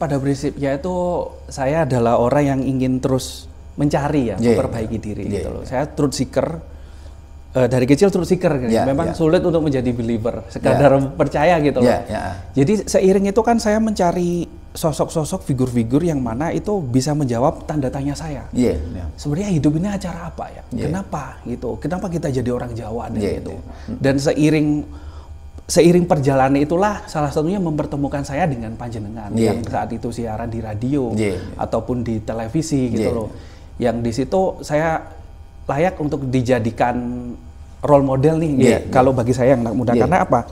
Pada prinsipnya itu saya adalah orang yang ingin terus mencari ya, memperbaiki diri gitu loh. Saya truth seeker, dari kecil truth seeker gitu. Memang sulit untuk menjadi believer, sekadar percaya gitu loh. Jadi seiring itu kan saya mencari sosok-sosok, figur-figur yang mana itu bisa menjawab tanda tanya saya. Sebenarnya hidup ini acara apa ya? Kenapa gitu? Kenapa kita jadi orang Jawa gitu? Dan seiring perjalanan itulah salah satunya mempertemukan saya dengan panjenengan yang saat itu siaran di radio ataupun di televisi gitu loh. Yang di situ saya layak untuk dijadikan role model nih kalau bagi saya yang anak muda. Karena apa?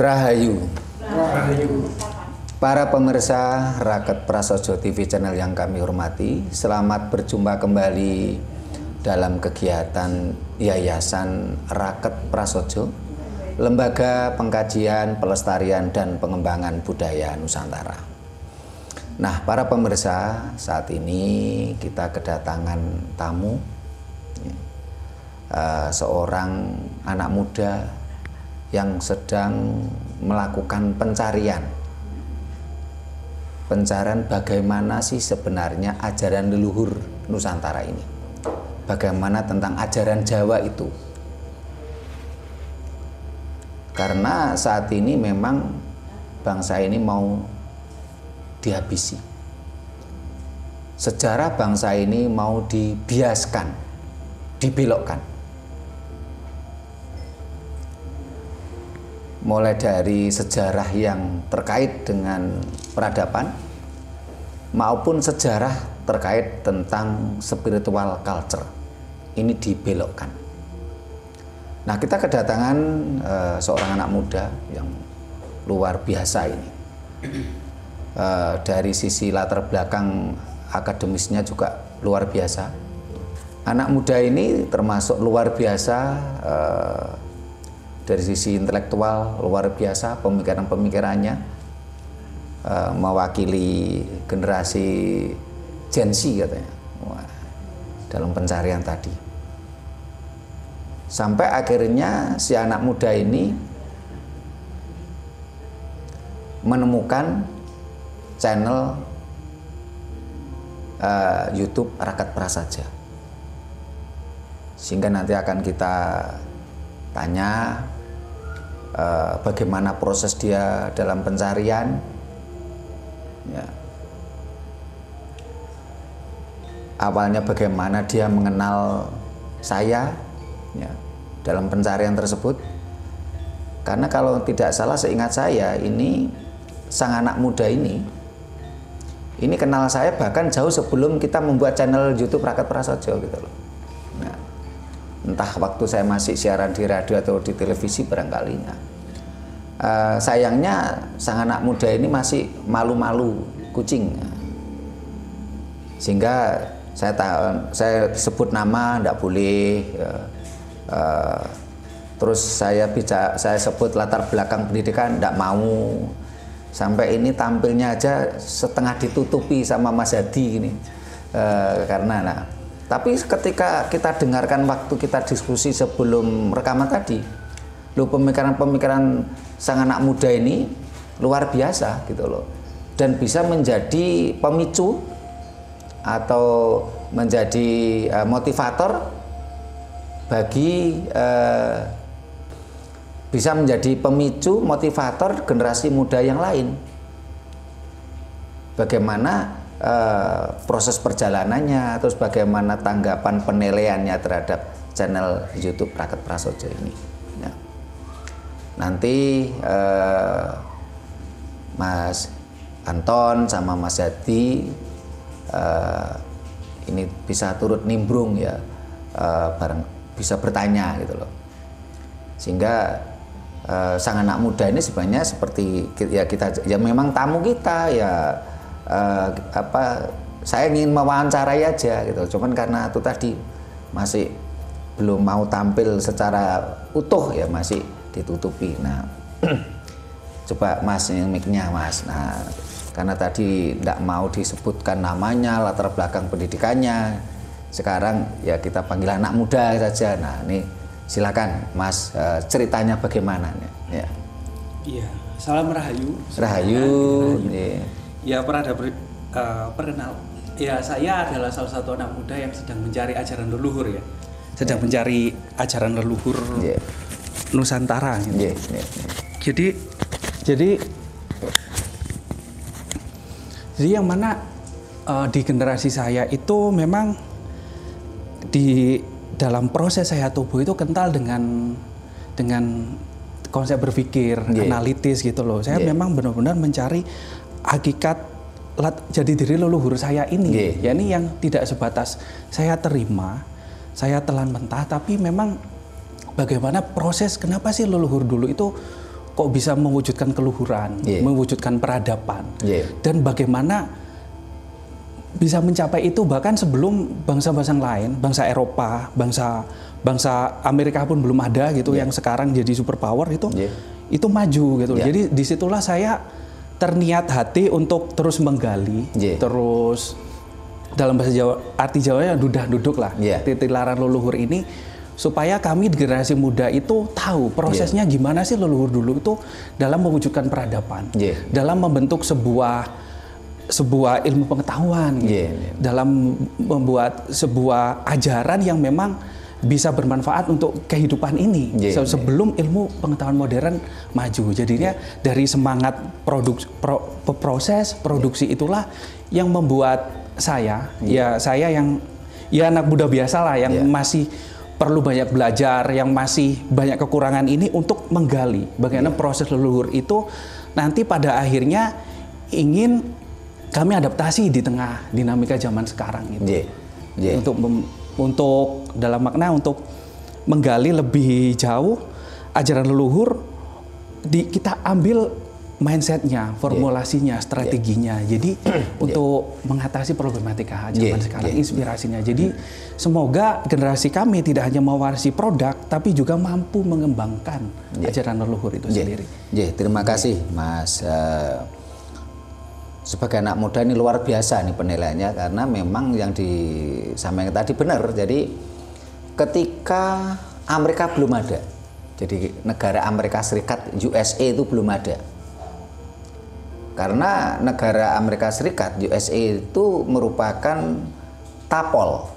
Rahayu. Para pemirsa Raket Prasojo TV channel yang kami hormati, selamat berjumpa kembali dalam kegiatan Yayasan Raket Prasojo, Lembaga Pengkajian, Pelestarian, dan Pengembangan Budaya Nusantara. Nah, para pemirsa, saat ini kita kedatangan tamu, seorang anak muda yang sedang melakukan pencarian bagaimana sih sebenarnya ajaran leluhur Nusantara ini, bagaimana tentang ajaran Jawa itu, karena saat ini memang bangsa ini mau dihabisi, sejarah bangsa ini mau dibiaskan, dibelokkan. Mulai dari sejarah yang terkait dengan peradaban maupun sejarah terkait tentang spiritual culture ini dibelokkan. Nah, kita kedatangan seorang anak muda yang luar biasa ini. Dari sisi latar belakang akademisnya juga luar biasa. Anak muda ini termasuk luar biasa dari sisi intelektual, luar biasa pemikiran-pemikirannya, mewakili generasi Gen Z katanya. Dalam pencarian tadi, sampai akhirnya si anak muda ini menemukan channel YouTube Raket Prasaja, sehingga nanti akan kita tanya bagaimana proses dia dalam pencarian, ya. Awalnya bagaimana dia mengenal saya, ya, dalam pencarian tersebut. Karena kalau tidak salah seingat saya, ini sang anak muda ini kenal saya bahkan jauh sebelum kita membuat channel YouTube Raket Prasojo gitu loh. Entah waktu saya masih siaran di radio atau di televisi barangkali. Sayangnya sang anak muda ini masih malu-malu kucing, sehingga saya sebut nama tidak boleh. Terus saya sebut latar belakang pendidikan tidak mau. Sampai ini tampilnya aja setengah ditutupi sama Mas Hadi ini, karena tapi ketika kita dengarkan waktu kita diskusi sebelum rekaman tadi, pemikiran-pemikiran sang anak muda ini luar biasa gitu loh, dan bisa menjadi pemicu atau menjadi motivator bagi bisa menjadi pemicu motivator generasi muda yang lain. Bagaimana proses perjalanannya, terus bagaimana tanggapan penilaiannya terhadap channel YouTube Raket Prasojo ini. Ya. Nanti Mas Anton sama Mas Hadi ini bisa turut nimbrung ya, bisa bertanya gitu loh, sehingga sang anak muda ini sebenarnya seperti ya kita ya memang tamu kita ya. Saya ingin mewawancarai aja gitu, cuman karena itu tadi masih belum mau tampil secara utuh ya, masih ditutupi. Nah, Coba Mas, yang mic-nya Mas. Nah, karena tadi tidak mau disebutkan namanya, latar belakang pendidikannya, sekarang ya kita panggil anak muda saja. Nah, ini silakan Mas, ceritanya bagaimana nih? Ya. Iya, salam Rahayu. Rahayu. Ya, perkenal. Ya, saya adalah salah satu anak muda yang sedang mencari ajaran leluhur ya. Sedang mencari ajaran leluhur Nusantara gitu. Jadi yang mana di generasi saya itu memang di dalam proses saya tumbuh itu kental dengan konsep berpikir analitis gitu loh. Saya memang benar-benar mencari hakikat jadi diri leluhur saya ini. Ya, ini yang tidak sebatas saya terima, saya telan mentah, tapi memang bagaimana proses kenapa sih leluhur dulu itu kok bisa mewujudkan keluhuran, mewujudkan peradaban, dan bagaimana bisa mencapai itu bahkan sebelum bangsa-bangsa lain, bangsa Eropa, bangsa Amerika pun belum ada gitu, yang sekarang jadi superpower itu maju gitu. Jadi disitulah saya terniat hati untuk terus menggali, terus dalam bahasa Jawa, arti Jawanya dudah duduk lah, titilaran leluhur ini, supaya kami di generasi muda itu tahu prosesnya gimana sih leluhur dulu itu dalam mewujudkan peradaban, dalam membentuk sebuah ilmu pengetahuan, dalam membuat sebuah ajaran yang memang bisa bermanfaat untuk kehidupan ini sebelum ilmu pengetahuan modern maju. Jadinya dari semangat proses produksi itulah yang membuat saya yang anak muda biasa lah yang masih perlu banyak belajar, yang masih banyak kekurangan ini untuk menggali bagaimana proses leluhur itu nanti pada akhirnya ingin kami adaptasi di tengah dinamika zaman sekarang gitu. Untuk dalam makna untuk menggali lebih jauh ajaran leluhur, kita ambil mindsetnya, formulasinya, strateginya. Jadi untuk mengatasi problematika zaman sekarang, inspirasinya. Jadi semoga generasi kami tidak hanya mewarisi produk, tapi juga mampu mengembangkan ajaran leluhur itu sendiri. Terima kasih Mas. Sebagai anak muda ini luar biasa nih penilaiannya, karena memang yang disampaikan tadi benar. Jadi ketika Amerika belum ada, jadi negara Amerika Serikat USA itu belum ada. Karena negara Amerika Serikat USA itu merupakan tapol,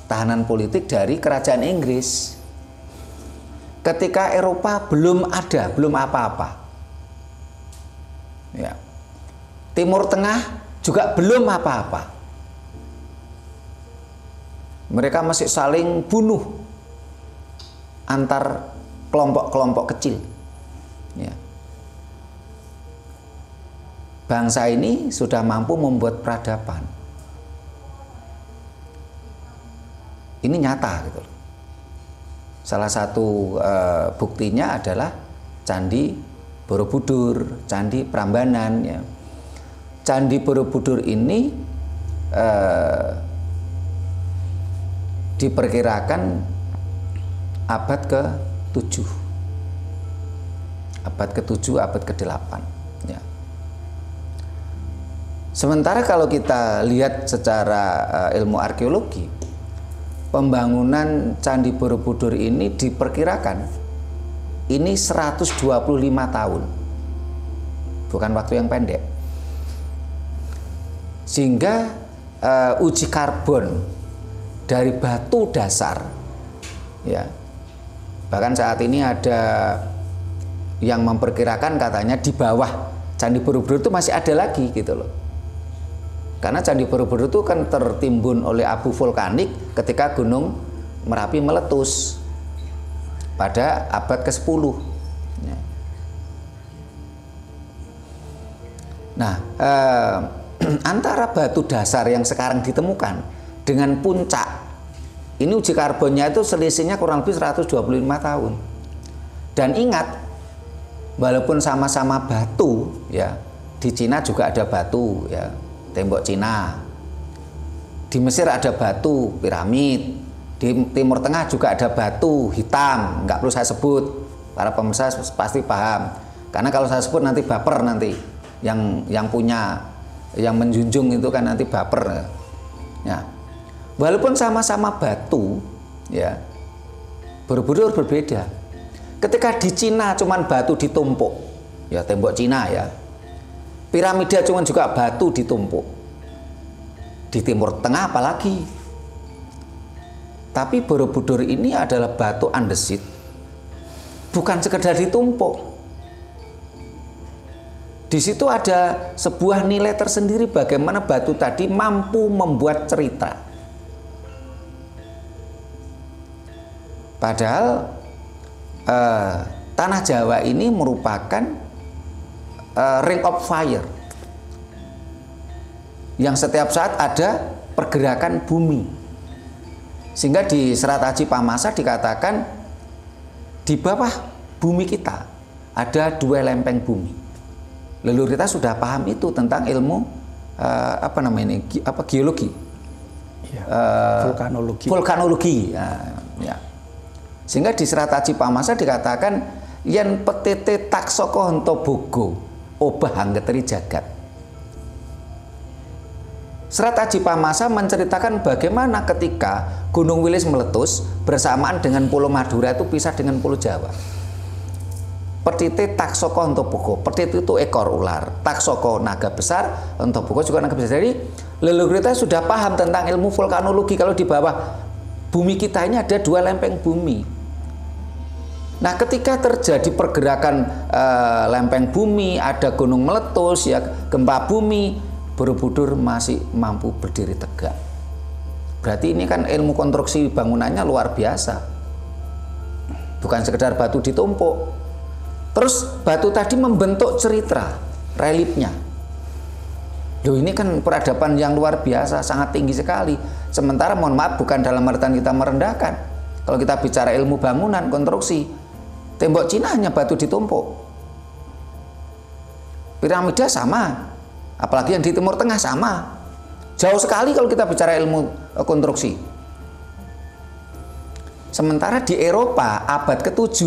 tahanan politik dari kerajaan Inggris. Ketika Eropa belum ada, belum apa-apa. Ya. Timur Tengah juga belum apa-apa. Mereka masih saling bunuh antar kelompok-kelompok kecil. Ya. Bangsa ini sudah mampu membuat peradaban. Ini nyata gitu. Salah satu buktinya adalah Candi Borobudur, Candi Prambanan. Ya. Candi Borobudur ini diperkirakan abad ke-7, abad ke-7, abad ke-8. Ya. Sementara kalau kita lihat secara ilmu arkeologi, pembangunan Candi Borobudur ini diperkirakan ini 125 tahun, bukan waktu yang pendek. Sehingga uji karbon dari batu dasar, ya, bahkan saat ini ada yang memperkirakan katanya di bawah Candi Borobudur itu masih ada lagi gitu loh. Karena Candi Borobudur itu kan tertimbun oleh abu vulkanik ketika Gunung Merapi meletus pada abad ke-10. Ya. Nah, antara batu dasar yang sekarang ditemukan dengan puncak, ini uji karbonnya itu selisihnya kurang lebih 125 tahun. Dan ingat, walaupun sama-sama batu, ya, di Cina juga ada batu, ya, tembok Cina. Di Mesir ada batu piramid. Di Timur Tengah juga ada batu hitam, nggak perlu saya sebut, para pemirsa pasti paham. Karena kalau saya sebut nanti baper nanti, yang punya, yang menjunjung itu kan nanti baper. Ya. Walaupun sama-sama batu, ya, Borobudur berbeda. Ketika di Cina cuman batu ditumpuk, ya tembok Cina ya. Piramida cuman juga batu ditumpuk. Di Timur Tengah apalagi. Tapi Borobudur ini adalah batu andesit, bukan sekedar ditumpuk. Di situ ada sebuah nilai tersendiri bagaimana batu tadi mampu membuat cerita. Padahal tanah Jawa ini merupakan ring of fire, yang setiap saat ada pergerakan bumi. Sehingga di Serat Aji Pamasa dikatakan di bawah bumi kita ada 2 lempeng bumi. Leluhur kita sudah paham itu tentang ilmu geologi, vulkanologi. Ya. Sehingga di Serat Aji Pamasa dikatakan yen petete taksoko hento bogo obah anggeteri jagat. Serat Aji Pamasa menceritakan bagaimana ketika Gunung Wilis meletus bersamaan dengan Pulau Madura itu pisah dengan Pulau Jawa. Petite taksoko hento bogo, petite itu ekor ular, taksoko naga besar, hento bogo juga naga besar. Jadi leluhur kita sudah paham tentang ilmu vulkanologi kalau di bawah bumi kita ini ada 2 lempeng bumi. Nah, ketika terjadi pergerakan lempeng bumi, ada gunung meletus, ya gempa bumi, Borobudur masih mampu berdiri tegak. Berarti ini kan ilmu konstruksi bangunannya luar biasa. Bukan sekedar batu ditumpuk. Terus batu tadi membentuk cerita, reliefnya. Loh, ini kan peradaban yang luar biasa, sangat tinggi sekali. Sementara mohon maaf bukan dalam artian kita merendahkan. Kalau kita bicara ilmu bangunan, konstruksi, tembok Cina hanya batu ditumpuk. Piramida sama, apalagi yang di Timur Tengah sama. Jauh sekali kalau kita bicara ilmu konstruksi. Sementara di Eropa abad ke-7,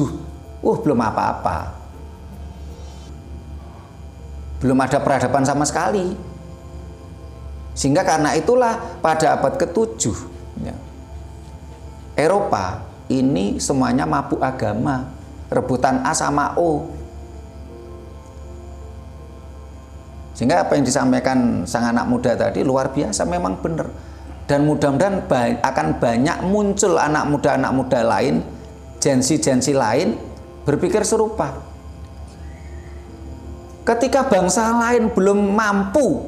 belum apa-apa. Belum ada peradaban sama sekali. Sehingga karena itulah pada abad ke-7, ya, Eropa ini semuanya mabuk agama, rebutan A sama O. Sehingga apa yang disampaikan sang anak muda tadi luar biasa, memang benar. Dan mudah-mudahan akan banyak muncul anak muda lain, jensi lain berpikir serupa. Ketika bangsa lain belum mampu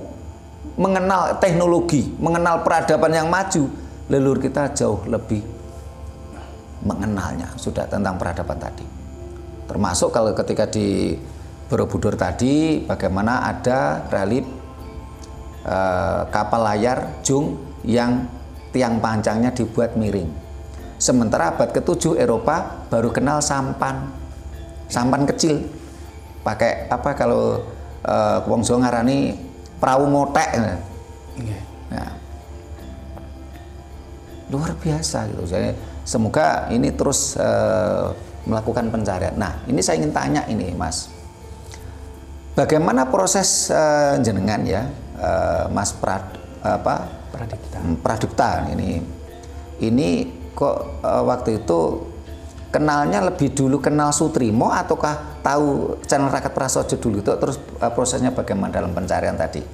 mengenal teknologi, mengenal peradaban yang maju, leluhur kita jauh lebih mengenalnya sudah tentang peradaban tadi. Termasuk kalau ketika di Borobudur tadi, bagaimana ada relief kapal layar jung yang tiang panjangnya dibuat miring. Sementara abad ke-7 Eropa baru kenal sampan kecil. Pakai apa kalau wong Jawa ngarani perahu motek. Ya. Luar biasa gitu. Jadi semoga ini terus melakukan pencarian. Nah, ini saya ingin tanya ini, Mas. Bagaimana proses jenengan ya, Mas Pradipta ini kok waktu itu kenalnya lebih dulu kenal Sutrimo ataukah tahu channel Rakyat Prasojo dulu itu, terus prosesnya bagaimana dalam pencarian tadi?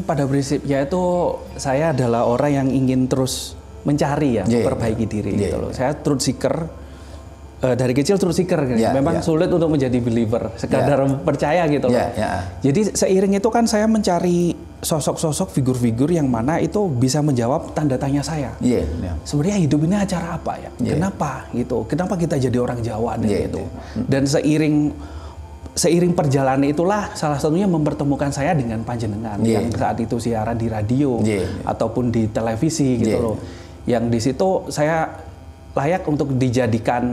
Pada prinsipnya itu saya adalah orang yang ingin terus mencari ya, perbaiki diri gitu loh. Saya truth seeker, dari kecil truth seeker gitu. Memang sulit untuk menjadi believer, sekadar percaya gitu loh. Jadi seiring itu kan saya mencari sosok-sosok, figur-figur yang mana itu bisa menjawab tanda tanya saya. Sebenarnya hidup ini acara apa ya? Kenapa gitu? Kenapa kita jadi orang Jawa gitu? Dan seiring perjalanan itulah salah satunya mempertemukan saya dengan panjenengan yang saat itu siaran di radio ataupun di televisi gitu loh. Yang di situ saya layak untuk dijadikan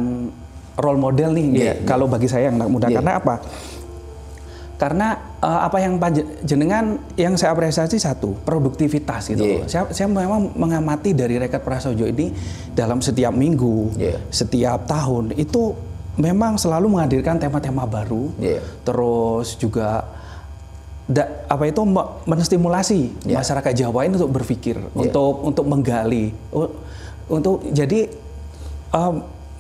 role model nih kalau bagi saya yang anak muda. Karena apa? Karena apa yang jenengan yang saya apresiasi satu, produktivitas gitu. Saya memang mengamati dari Rakyat Prasojo ini dalam setiap minggu, setiap tahun itu memang selalu menghadirkan tema-tema baru, terus juga menstimulasi masyarakat Jawa ini untuk berpikir, untuk menggali, untuk jadi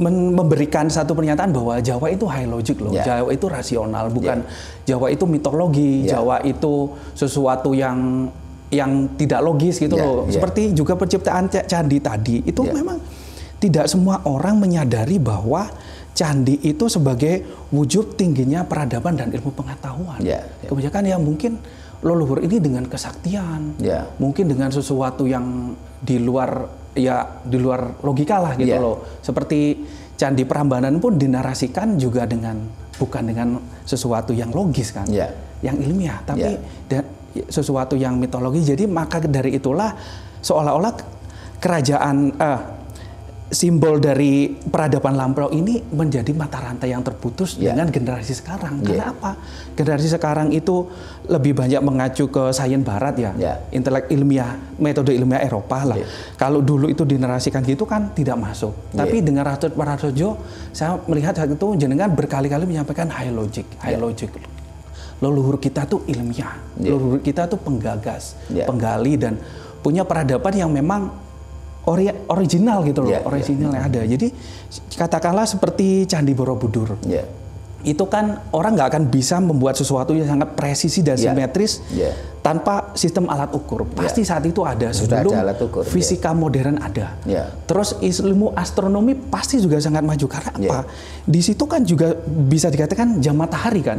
memberikan satu pernyataan bahwa Jawa itu high logic loh, Jawa itu rasional, bukan Jawa itu mitologi, Jawa itu sesuatu yang tidak logis gitu loh. Seperti juga penciptaan candi tadi, itu memang tidak semua orang menyadari bahwa candi itu sebagai wujud tingginya peradaban dan ilmu pengetahuan. Kebanyakan ya mungkin leluhur ini dengan kesaktian, mungkin dengan sesuatu yang di luar logika lah gitu loh. Seperti Candi Prambanan pun dinarasikan juga bukan dengan sesuatu yang logis kan, yang ilmiah, tapi sesuatu yang mitologi. Jadi maka dari itulah seolah-olah kerajaan simbol dari peradaban lampau ini menjadi mata rantai yang terputus dengan generasi sekarang. Karena apa? Generasi sekarang itu lebih banyak mengacu ke sains barat intelek ilmiah, metode ilmiah Eropa lah. Kalau dulu itu dinarasikan gitu kan tidak masuk. Tapi dengan Ratut Parasojo, saya melihat saat itu jenengan berkali-kali menyampaikan high logic. Leluhur kita tuh ilmiah, leluhur kita tuh penggagas, penggali, dan punya peradaban yang memang original gitu loh, original yang ada. Jadi katakanlah seperti Candi Borobudur, itu kan orang nggak akan bisa membuat sesuatu yang sangat presisi dan simetris tanpa sistem alat ukur. Pasti saat itu ada sebelum ada alat ukur, fisika modern ada. Terus ilmu astronomi pasti juga sangat maju karena apa? Di situ kan juga bisa dikatakan jam matahari kan.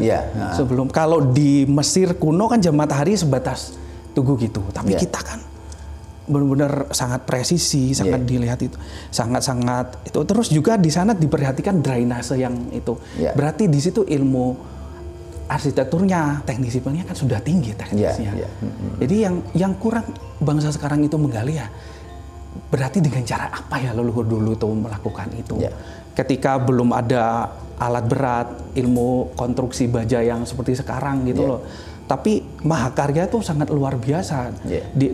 Sebelum kalau di Mesir kuno kan jam matahari sebatas tugu gitu. Tapi kita kan benar-benar sangat presisi, sangat dilihat itu, sangat-sangat itu. Terus juga di sana diperhatikan drainase yang itu. Berarti di situ ilmu arsitekturnya, teknik sipilnya kan sudah tinggi teknisnya. Jadi yang kurang bangsa sekarang itu menggali ya, berarti dengan cara apa ya leluhur dulu tuh melakukan itu. Ketika belum ada alat berat, ilmu konstruksi baja yang seperti sekarang gitu loh. Tapi mahakarya itu sangat luar biasa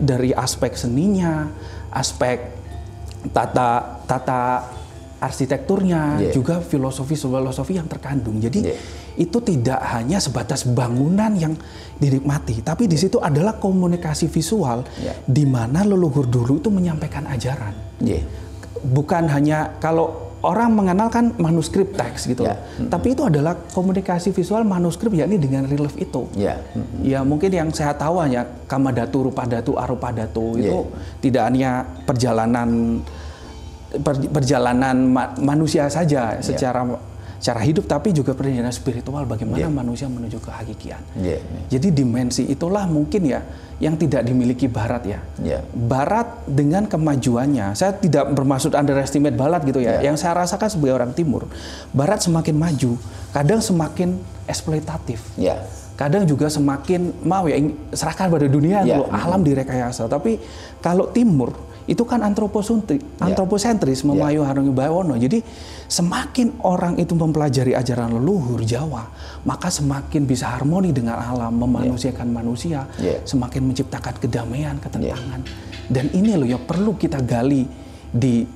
dari aspek seninya, aspek tata arsitekturnya, juga filosofi yang terkandung. Jadi itu tidak hanya sebatas bangunan yang dinikmati, tapi di situ adalah komunikasi visual di mana leluhur dulu itu menyampaikan ajaran. Bukan hanya kalau orang mengenalkan manuskrip teks gitu, tapi itu adalah komunikasi visual manuskrip yakni dengan relief itu. Ya mungkin yang saya tahu hanya Kamadhatu, Rupadhatu, Arupadhatu itu tidak hanya perjalanan manusia saja secara hidup, tapi juga perjalanan spiritual bagaimana manusia menuju kehakikian. Jadi dimensi itulah mungkin ya yang tidak dimiliki Barat ya. Barat dengan kemajuannya, saya tidak bermaksud underestimate Barat gitu ya. Yang saya rasakan sebagai orang Timur, Barat semakin maju, kadang semakin eksploitatif. Kadang juga semakin mau ya serahkan pada dunia gitu, alam direkayasa. Tapi kalau Timur itu kan antroposentris, Memayu Harungi Bawono. Jadi semakin orang itu mempelajari ajaran leluhur Jawa, maka semakin bisa harmoni dengan alam, memanusiakan manusia, semakin menciptakan kedamaian, ketenangan. Dan ini loh yang perlu kita gali di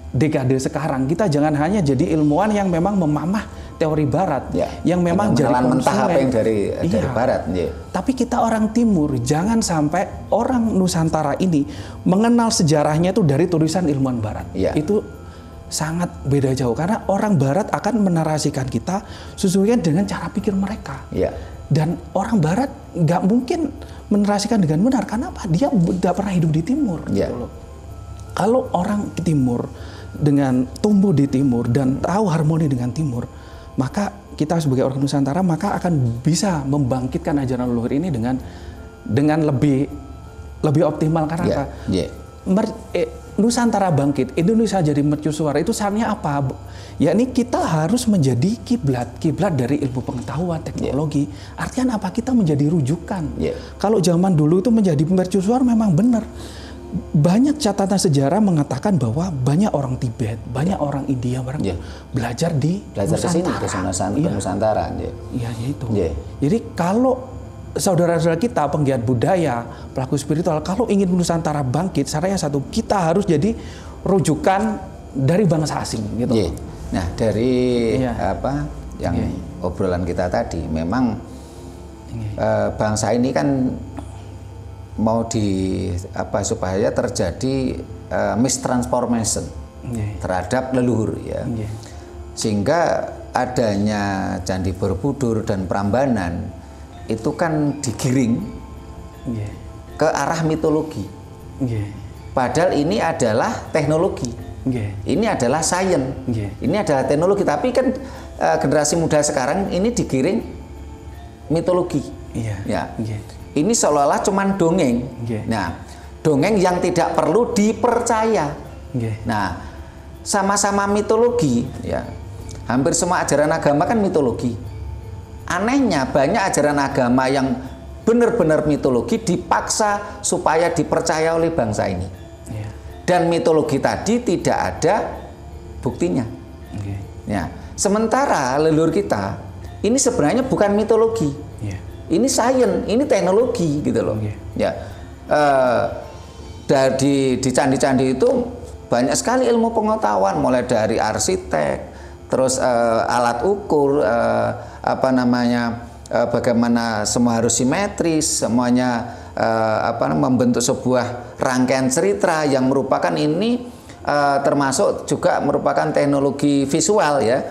dekade sekarang. Kita jangan hanya jadi ilmuwan yang memang memamah teori Barat, yang memang jadi mentah apa yang dari Barat. Tapi kita orang Timur, jangan sampai orang Nusantara ini mengenal sejarahnya itu dari tulisan ilmuwan Barat. Itu sangat beda jauh, karena orang Barat akan menarasikan kita sesuai dengan cara pikir mereka. Dan orang Barat nggak mungkin menarasikan dengan benar, karena apa? Dia tidak pernah hidup di Timur. Gitu loh. Kalau orang Timur dengan tumbuh di Timur dan tahu harmoni dengan Timur, maka kita sebagai orang Nusantara maka akan bisa membangkitkan ajaran leluhur ini dengan lebih optimal. Karena Nusantara bangkit, Indonesia jadi mercusuar, itu saatnya apa? Yakni kita harus menjadi kiblat dari ilmu pengetahuan, teknologi. Artinya apa? Kita menjadi rujukan. Kalau zaman dulu itu menjadi mercusuar memang benar. Banyak catatan sejarah mengatakan bahwa banyak orang Tibet, banyak orang India belajar di Nusantara. Iya itu. Jadi kalau saudara-saudara kita penggiat budaya, pelaku spiritual, kalau ingin Nusantara bangkit, caranya satu, kita harus jadi rujukan dari bangsa asing gitu. Nah, dari apa yang obrolan kita tadi, memang bangsa ini kan mau supaya terjadi mistransformation terhadap leluhur ya. Sehingga adanya Candi Borobudur dan Prambanan itu kan digiring ke arah mitologi. Padahal ini adalah teknologi. Ini adalah sains. Ini adalah teknologi, tapi kan generasi muda sekarang ini digiring mitologi. Ya. Ini seolah-olah cuman dongeng. Nah, dongeng yang tidak perlu dipercaya. Nah, sama-sama mitologi ya. Hampir semua ajaran agama kan mitologi. Anehnya banyak ajaran agama yang benar-benar mitologi dipaksa supaya dipercaya oleh bangsa ini. Dan mitologi tadi tidak ada buktinya. Ya. Sementara leluhur kita ini sebenarnya bukan mitologi. Ini sains, ini teknologi gitu loh. Ya. Di candi-candi itu banyak sekali ilmu pengetahuan, mulai dari arsitek, terus alat ukur, bagaimana semua harus simetris, semuanya membentuk sebuah rangkaian cerita yang merupakan ini termasuk juga merupakan teknologi visual ya.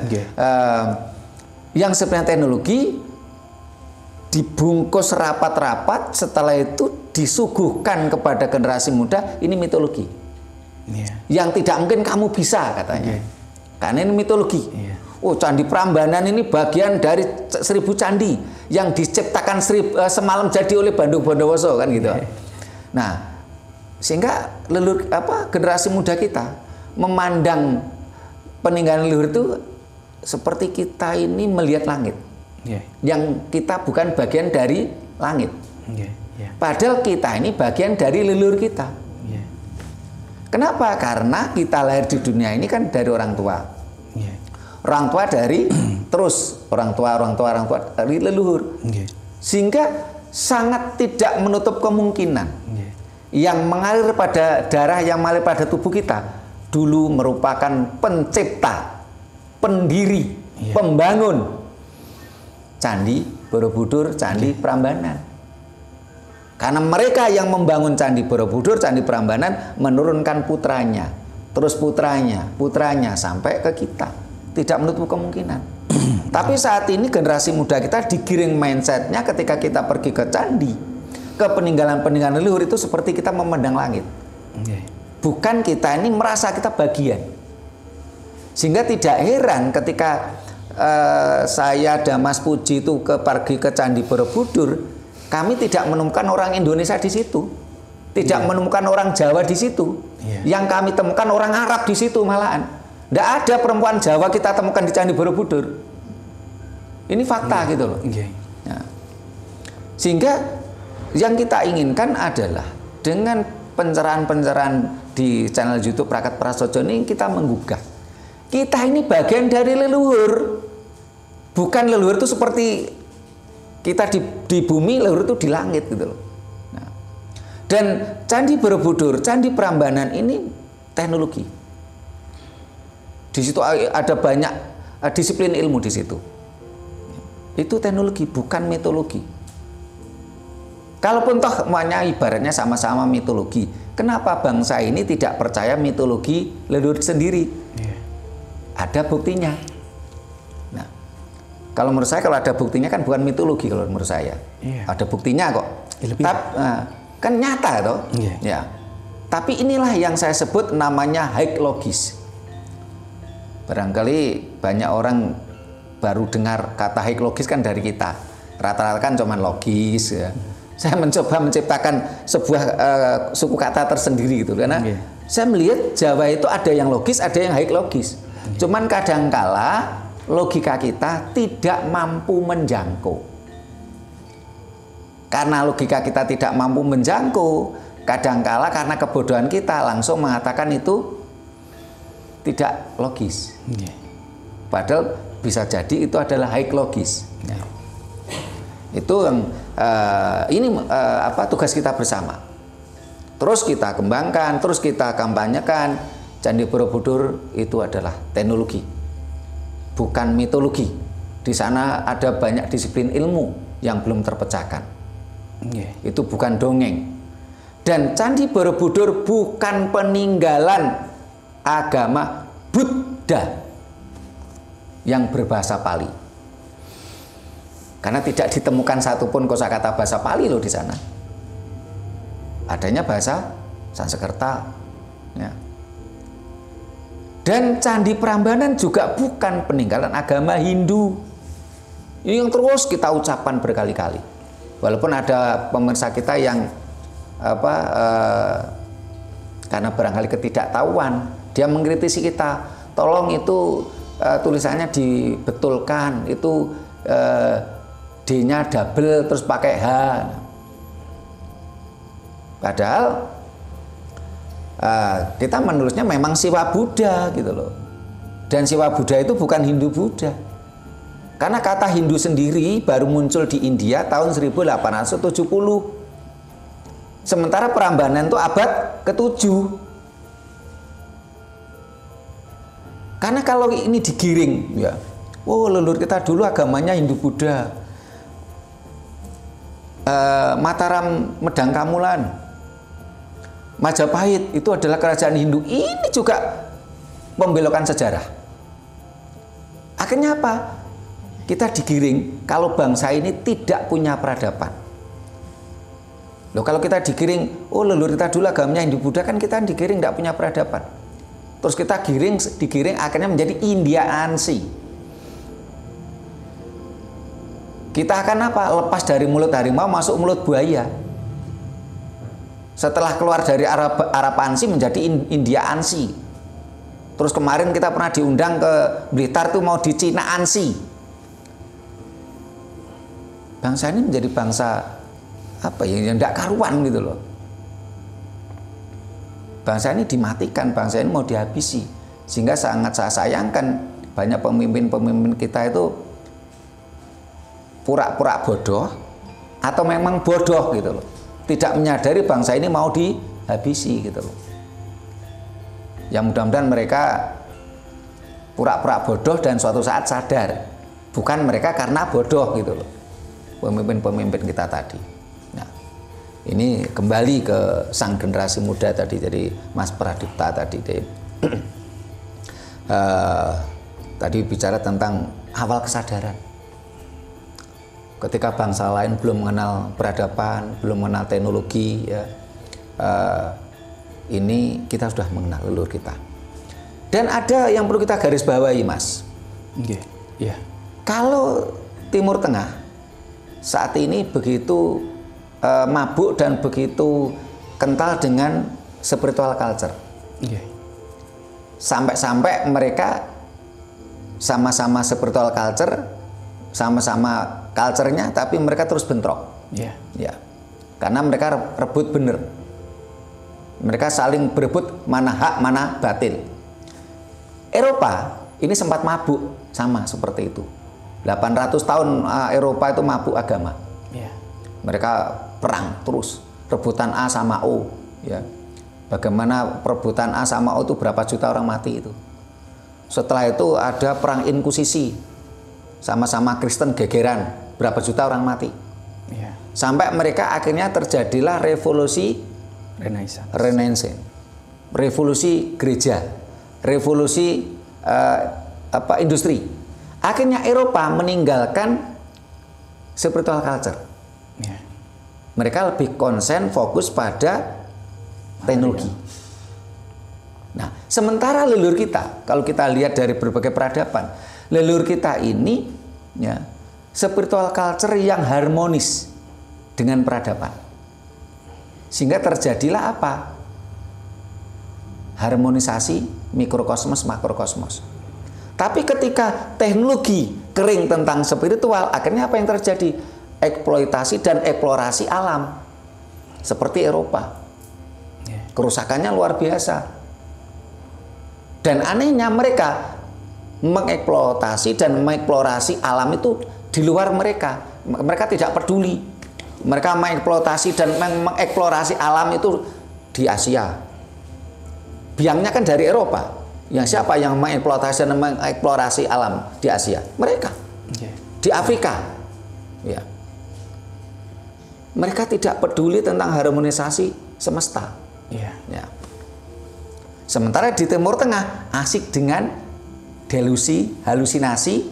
Yang sebenarnya teknologi dibungkus rapat-rapat, setelah itu disuguhkan kepada generasi muda, ini mitologi. Yang tidak mungkin kamu bisa katanya. Karena ini mitologi. Oh, Candi Prambanan ini bagian dari 1000 candi yang diciptakan semalam jadi oleh Bandung Bondowoso kan gitu. Nah, sehingga generasi muda kita memandang peninggalan leluhur itu seperti kita ini melihat langit. Yang kita bukan bagian dari langit. Padahal kita ini bagian dari leluhur kita. Kenapa? Karena kita lahir di dunia ini kan dari orang tua. Orang tua dari terus orang tua dari leluhur. Sehingga sangat tidak menutup kemungkinan yang mengalir pada darah, yang mengalir pada tubuh kita dulu merupakan pencipta, pendiri, pembangun Candi Borobudur, Candi Prambanan. Karena mereka yang membangun Candi Borobudur, Candi Prambanan menurunkan putranya, terus putranya sampai ke kita. Tidak menutup kemungkinan. Tapi saat ini generasi muda kita digiring mindsetnya ketika kita pergi ke candi, ke peninggalan-peninggalan leluhur itu seperti kita memandang langit. Bukan kita ini merasa kita bagian. Sehingga tidak heran ketika saya Damas Puji itu pergi ke Candi Borobudur, kami tidak menemukan orang Indonesia di situ, tidak menemukan orang Jawa di situ. Yang kami temukan orang Arab di situ malahan. Tidak ada perempuan Jawa kita temukan di Candi Borobudur. Ini fakta gitu loh. Nah, sehingga yang kita inginkan adalah dengan pencerahan-pencerahan di channel YouTube Prakat Prasojo ini kita menggugah. Kita ini bagian dari leluhur. Bukan leluhur itu seperti kita di bumi, leluhur itu di langit gitu loh. Nah, dan Candi Borobudur, Candi Prambanan ini teknologi. Di situ ada banyak disiplin ilmu di situ. Itu teknologi, bukan mitologi. Kalaupun toh semuanya ibaratnya sama-sama mitologi, kenapa bangsa ini tidak percaya mitologi leluhur sendiri? Ada buktinya. Nah, kalau menurut saya kalau ada buktinya kan bukan mitologi kalau menurut saya. Ada buktinya kok. Kan nyata toh. Ya. Tapi inilah yang saya sebut namanya high logis. Barangkali banyak orang baru dengar kata high logis kan dari kita. Rata-rata kan cuma logis ya. Saya mencoba menciptakan sebuah suku kata tersendiri gitu karena saya melihat Jawa itu ada yang logis, ada yang high logis. Cuman kadangkala logika kita tidak mampu menjangkau. Karena logika kita tidak mampu menjangkau, kadangkala karena kebodohan kita langsung mengatakan itu tidak logis. Padahal bisa jadi itu adalah high logis. Itu yang tugas kita bersama. Terus kita kembangkan, terus kita kampanyekan. Candi Borobudur itu adalah teknologi. bukan mitologi. Di sana ada banyak disiplin ilmu yang belum terpecahkan. Itu bukan dongeng. Dan Candi Borobudur bukan peninggalan agama Buddha yang berbahasa Pali. Karena tidak ditemukan satupun kosakata bahasa Pali loh di sana. Adanya bahasa Sanskerta. Ya. Dan Candi Prambanan juga bukan peninggalan agama Hindu. Ini yang terus kita ucapkan berkali-kali. Walaupun ada pemirsa kita yang karena barangkali ketidaktahuan, dia mengkritisi kita, tolong itu tulisannya dibetulkan, itu D-nya double terus pakai H. Padahal kita menulisnya memang Siwa Buddha gitu loh. Dan Siwa Buddha itu bukan Hindu Buddha. Karena kata Hindu sendiri baru muncul di India tahun 1870. Sementara Prambanan itu abad ke-7. Karena kalau ini digiring, ya, oh leluhur kita dulu agamanya Hindu Buddha. Mataram Medang Kamulan, Majapahit itu adalah kerajaan Hindu. Ini juga membelokan sejarah. Akhirnya apa? Kita digiring kalau bangsa ini tidak punya peradaban. Loh, kalau kita digiring, oh leluhur kita dulu agamanya Hindu Buddha, kan kita digiring tidak punya peradaban. Terus kita digiring akhirnya menjadi Indiaansi. Kita akan apa? Lepas dari mulut harimau masuk mulut buaya. Setelah keluar dari Arapansi menjadi Indiaansi. Terus kemarin kita pernah diundang ke Blitar tuh mau di Cinaansi. Bangsa ini menjadi bangsa apa ya, yang tidak karuan gitu loh. Bangsa ini dimatikan, bangsa ini mau dihabisi. Sehingga sangat saya sayangkan banyak pemimpin-pemimpin kita itu pura-pura bodoh atau memang bodoh gitu loh. Tidak menyadari bangsa ini mau dihabisi gitu loh. Ya mudah-mudahan mereka pura-pura bodoh dan suatu saat sadar. Bukan mereka karena bodoh gitu loh. Pemimpin-pemimpin kita tadi. Nah, ini kembali ke sang generasi muda tadi, jadi Mas Pradipta tadi. Tadi bicara tentang awal kesadaran. Ketika bangsa lain belum mengenal peradaban, belum mengenal teknologi, ya, ini kita sudah mengenal leluhur kita. Dan ada yang perlu kita garis bawahi, Mas. Yeah. Kalau Timur Tengah saat ini begitu mabuk dan begitu kental dengan spiritual culture. Sampai-sampai mereka sama-sama spiritual culture, sama-sama culture-nya, tapi mereka terus bentrok. Ya. Karena mereka rebut bener. Mereka saling berebut mana hak, mana batil. Eropa ini sempat mabuk sama seperti itu. 800 tahun Eropa itu mabuk agama. Mereka perang terus, rebutan A sama O. Ya. Bagaimana perebutan A sama O itu berapa juta orang mati itu. Setelah itu ada perang inkusisi, sama-sama Kristen gegeran, berapa juta orang mati. Sampai mereka akhirnya terjadilah revolusi Renaissance, revolusi gereja, revolusi industri. Akhirnya Eropa meninggalkan spiritual culture. Mereka lebih konsen fokus pada teknologi. Nah, sementara leluhur kita, kalau kita lihat dari berbagai peradaban, leluhur kita ini ya, spiritual culture yang harmonis dengan peradaban. Sehingga terjadilah apa? Harmonisasi mikrokosmos makrokosmos. Tapi ketika teknologi kering tentang spiritual, akhirnya apa yang terjadi? Eksploitasi dan eksplorasi alam. Seperti Eropa. Kerusakannya luar biasa. Dan anehnya mereka mengeksploitasi dan mengeksplorasi alam itu di luar mereka. Mereka tidak peduli. Mereka mengeksploitasi dan mengeksplorasi alam itu di Asia. Biangnya kan dari Eropa. Yang siapa yang mengeksplorasi alam di Asia? Mereka. Di Afrika. Ya. Mereka tidak peduli tentang harmonisasi semesta. Ya. Sementara di Timur Tengah asik dengan delusi, halusinasi,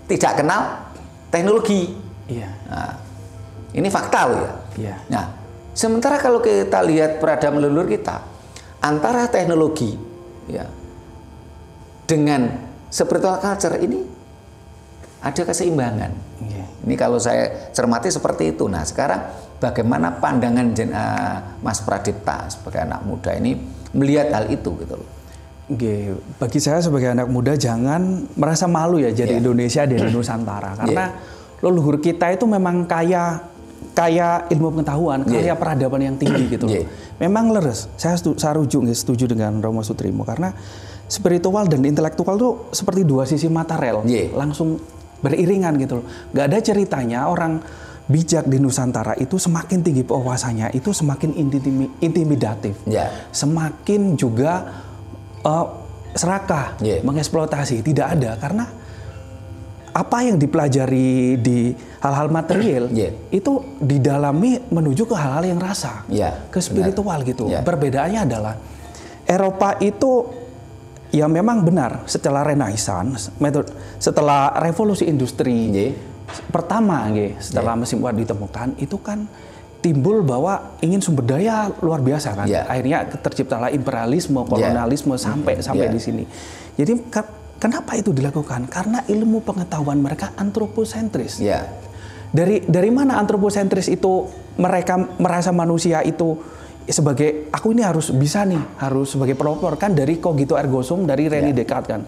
tidak kenal teknologi. Nah, ini fakta loh ya. Nah, sementara kalau kita lihat peradaban leluhur kita, antara teknologi ya dengan spiritual culture ini ada keseimbangan. Ini kalau saya cermati seperti itu. Nah, sekarang bagaimana pandangan Mas Pradipta sebagai anak muda ini melihat hal itu gitu loh. Bagi saya sebagai anak muda jangan merasa malu ya jadi Indonesia dan Nusantara, karena leluhur kita itu memang kaya ilmu pengetahuan, kaya peradaban yang tinggi gitu loh. Memang leres. Saya setuju dengan Romo Sutrimo, karena spiritual dan intelektual tuh seperti dua sisi mata rel, langsung beriringan gitu loh. Gak ada ceritanya orang bijak di Nusantara itu semakin tinggi wawasannya itu semakin intimidatif, semakin juga serakah, mengeksploitasi. Tidak ada, karena apa yang dipelajari di hal-hal material itu didalami menuju ke hal-hal yang rasa, ke spiritual gitu. Perbedaannya adalah Eropa itu ya memang benar setelah Renaissance, setelah revolusi industri pertama, setelah mesin uap ditemukan, itu kan timbul bahwa ingin sumber daya luar biasa kan. Akhirnya terciptalah imperialisme, kolonialisme sampai di sini. Jadi kenapa itu dilakukan? Karena ilmu pengetahuan mereka antroposentris. Dari mana antroposentris itu? Mereka merasa manusia itu sebagai aku ini harus bisa nih, harus sebagai pelopor kan, dari cogito ergo sum, dari René Descartes kan.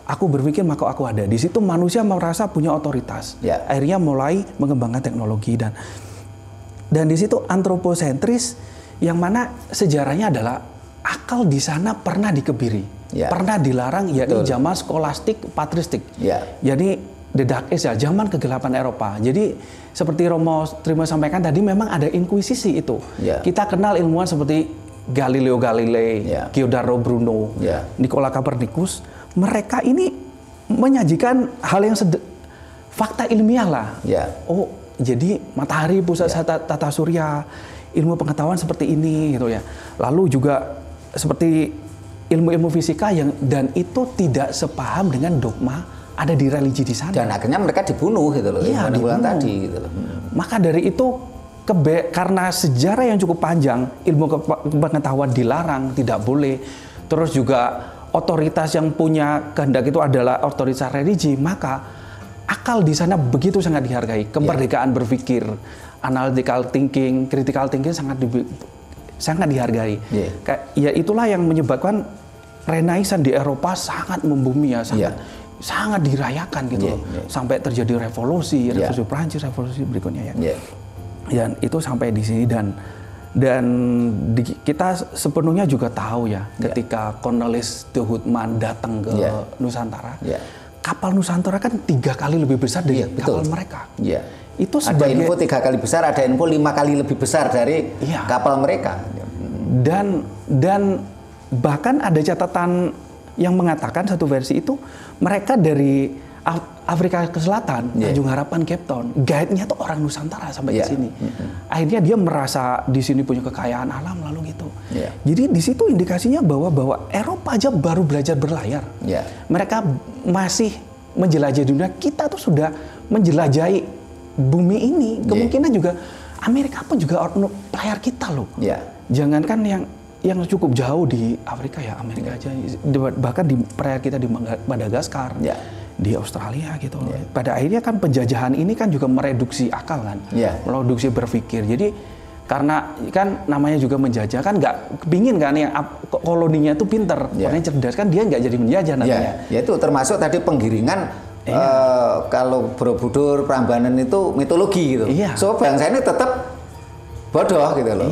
Aku berpikir maka aku ada. Di situ manusia merasa punya otoritas. Akhirnya mulai mengembangkan teknologi dan di situ antroposentris, yang mana sejarahnya adalah akal di sana pernah dikebiri, pernah dilarang, yakni zaman skolastik patristik. Jadi the dark age ya, zaman kegelapan Eropa. Jadi seperti Romo Trimo sampaikan tadi, memang ada inkuisisi itu. Kita kenal ilmuwan seperti Galileo Galilei, Giordano Bruno, Nicola Copernicus. Mereka ini menyajikan hal yang fakta ilmiah lah. Oh, jadi matahari pusat tata surya, ilmu pengetahuan seperti ini gitu ya. Lalu juga seperti ilmu-ilmu fisika dan itu tidak sepaham dengan dogma ada di religi di sana. Dan akhirnya mereka dibunuh gitu loh, dibunuh tadi gitu loh. Maka dari itu karena sejarah yang cukup panjang, ilmu pengetahuan dilarang, tidak boleh. Terus juga otoritas yang punya kehendak itu adalah otoritas religi, maka akal di sana begitu sangat dihargai. Kemerdekaan berpikir, analytical thinking, critical thinking sangat dihargai. Ya itulah yang menyebabkan Renaissance di Eropa sangat membumi ya, sangat dirayakan gitu loh. Sampai terjadi revolusi Prancis, revolusi berikutnya ya. Dan itu sampai di sini dan kita sepenuhnya juga tahu ya, ketika Cornelis de Houtman datang ke Nusantara, kapal Nusantara kan 3 kali lebih besar dari kapal mereka. Itu ada info 3 kali besar, ada info 5 kali lebih besar dari kapal mereka. Dan bahkan ada catatan yang mengatakan, satu versi itu mereka dari Afrika ke Selatan, Tanjung Harapan, Cape Town, guide-nya tuh orang Nusantara sampai ke sini. Akhirnya dia merasa di sini punya kekayaan alam lalu gitu. Jadi di situ indikasinya bahwa Eropa aja baru belajar berlayar. Mereka masih menjelajahi dunia, kita tuh sudah menjelajahi bumi ini. Kemungkinan juga Amerika pun juga pelayar kita loh. Jangankan yang cukup jauh di Afrika ya, Amerika aja, bahkan di perairan kita di Madagaskar, di Australia gitu. Pada akhirnya kan penjajahan ini kan juga mereduksi akal kan, mereduksi berpikir. Jadi karena kan namanya juga menjajah kan, nggak kepingin kan yang koloninya itu pinter, makanya cerdas kan, dia nggak jadi menjajah nantinya. Ya itu termasuk tadi penggiringan. Kalau Borobudur, Prambanan itu mitologi gitu. So bangsa ini tetap bodoh gitu loh.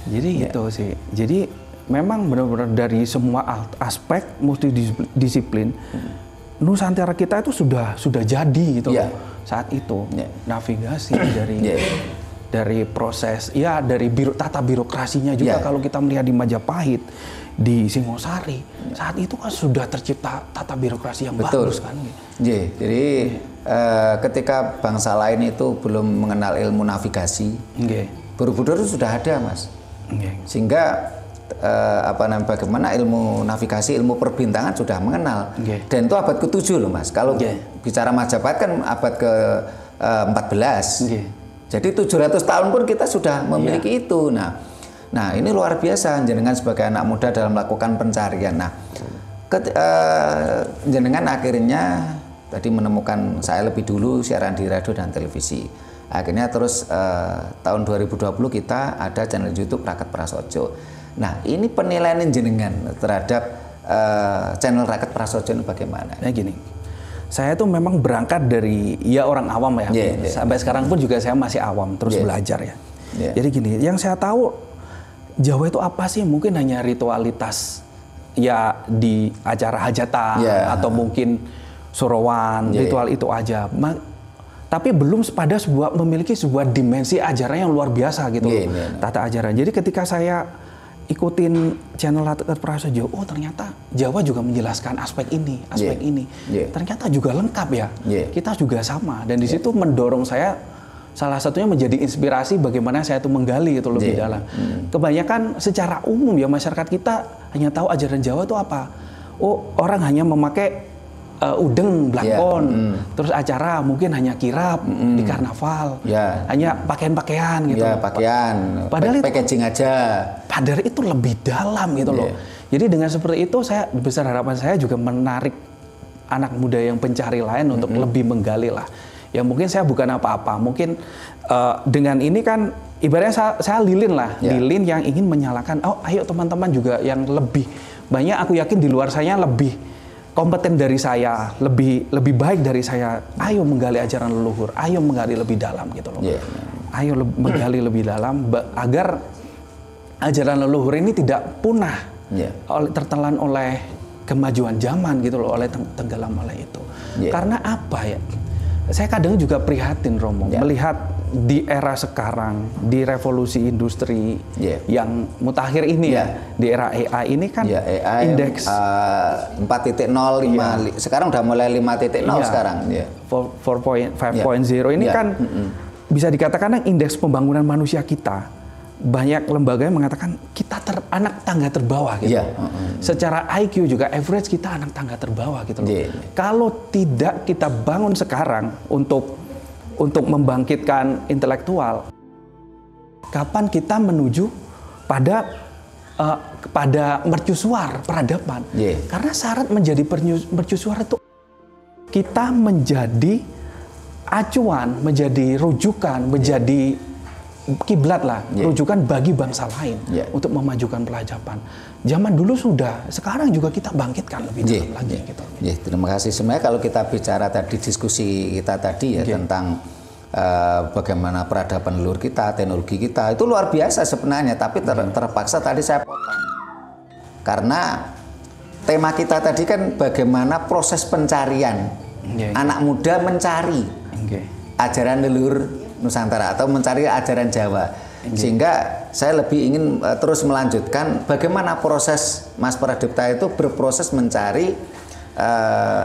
Jadi gitu sih. Jadi memang benar-benar dari semua aspek multidisiplin, Nusantara kita itu sudah jadi gitu loh saat itu. Navigasi dari dari proses, ya dari tata birokrasinya juga. Kalau kita melihat di Majapahit, di Singosari, saat itu kan sudah tercipta tata birokrasi yang bagus kan. Jadi ketika bangsa lain itu belum mengenal ilmu navigasi, Borobudur itu sudah ada, Mas. Sehingga bagaimana ilmu navigasi, ilmu perbintangan sudah mengenal. Dan itu abad ke-7 loh, Mas. Kalau bicara Majapahit kan abad ke-14. Jadi 700 tahun pun kita sudah memiliki itu. Nah, ini luar biasa jenengan sebagai anak muda dalam melakukan pencarian. Nah, jenengan akhirnya tadi menemukan saya lebih dulu siaran di radio dan televisi. Akhirnya terus tahun 2020 kita ada channel YouTube Raket Prasojo. Nah, ini penilaian jenengan terhadap channel Raket Prasojo ini bagaimana? Nah, gini. Saya tuh memang berangkat dari orang awam ya. Sampai sekarang pun juga saya masih awam, terus belajar ya. Jadi gini, yang saya tahu Jawa itu apa sih? Mungkin hanya ritualitas ya di acara hajatan atau mungkin sorowan, ritual itu aja. Tapi belum pada memiliki sebuah dimensi ajaran yang luar biasa gitu loh. Tata ajaran. Jadi ketika saya ikutin channel Raket Prasojo, oh ternyata Jawa juga menjelaskan aspek ini, aspek ini. Ternyata juga lengkap ya. Kita juga sama. Dan di situ mendorong saya, salah satunya menjadi inspirasi bagaimana saya tuh menggali itu lebih dalam. Kebanyakan secara umum ya masyarakat kita hanya tahu ajaran Jawa itu apa. Oh, orang hanya memakai udeng, blakon, terus acara mungkin hanya kirap di karnaval, hanya pakaian-pakaian gitu. Pakaian, padahal packaging aja. Padahal itu lebih dalam gitu loh. Jadi dengan seperti itu saya besar harapan saya juga menarik anak muda yang pencari lain untuk lebih menggali lah. Ya mungkin saya bukan apa-apa, mungkin dengan ini kan ibaratnya saya lilin lah, lilin yang ingin menyalakan. Oh ayo teman-teman juga yang lebih banyak, aku yakin di luar saya lebih kompeten dari saya, lebih baik dari saya. Ayo menggali ajaran leluhur, ayo menggali lebih dalam gitu loh. Ayo menggali lebih dalam agar ajaran leluhur ini tidak punah, tertelan oleh kemajuan zaman gitu loh, oleh tenggelam oleh itu. Karena apa ya? Saya kadang juga prihatin Romo melihat di era sekarang, di revolusi industri yang mutakhir ini di era AI ini kan AI indeks 4.0, sekarang udah mulai 5.0 sekarang. 5.0 ini kan bisa dikatakan indeks pembangunan manusia kita. Banyak lembaga yang mengatakan kita anak tangga terbawah gitu. Secara IQ juga average kita anak tangga terbawah gitu loh. Kalau tidak kita bangun sekarang untuk membangkitkan intelektual, kapan kita menuju pada mercusuar peradaban? Karena syarat menjadi mercusuar itu kita menjadi acuan, menjadi rujukan, menjadi kiblat lah, rujukan bagi bangsa lain untuk memajukan peradaban. Zaman dulu sudah, sekarang juga kita bangkitkan lebih dalam lagi. Gitu. Terima kasih. Sebenarnya kalau kita bicara tadi diskusi kita tadi tentang bagaimana peradaban leluhur kita, teknologi kita itu luar biasa sebenarnya. Tapi terpaksa tadi saya potong karena tema kita tadi kan bagaimana proses pencarian anak muda mencari ajaran leluhur Nusantara atau mencari ajaran Jawa. Sehingga saya lebih ingin terus melanjutkan bagaimana proses Mas Pradipta itu berproses mencari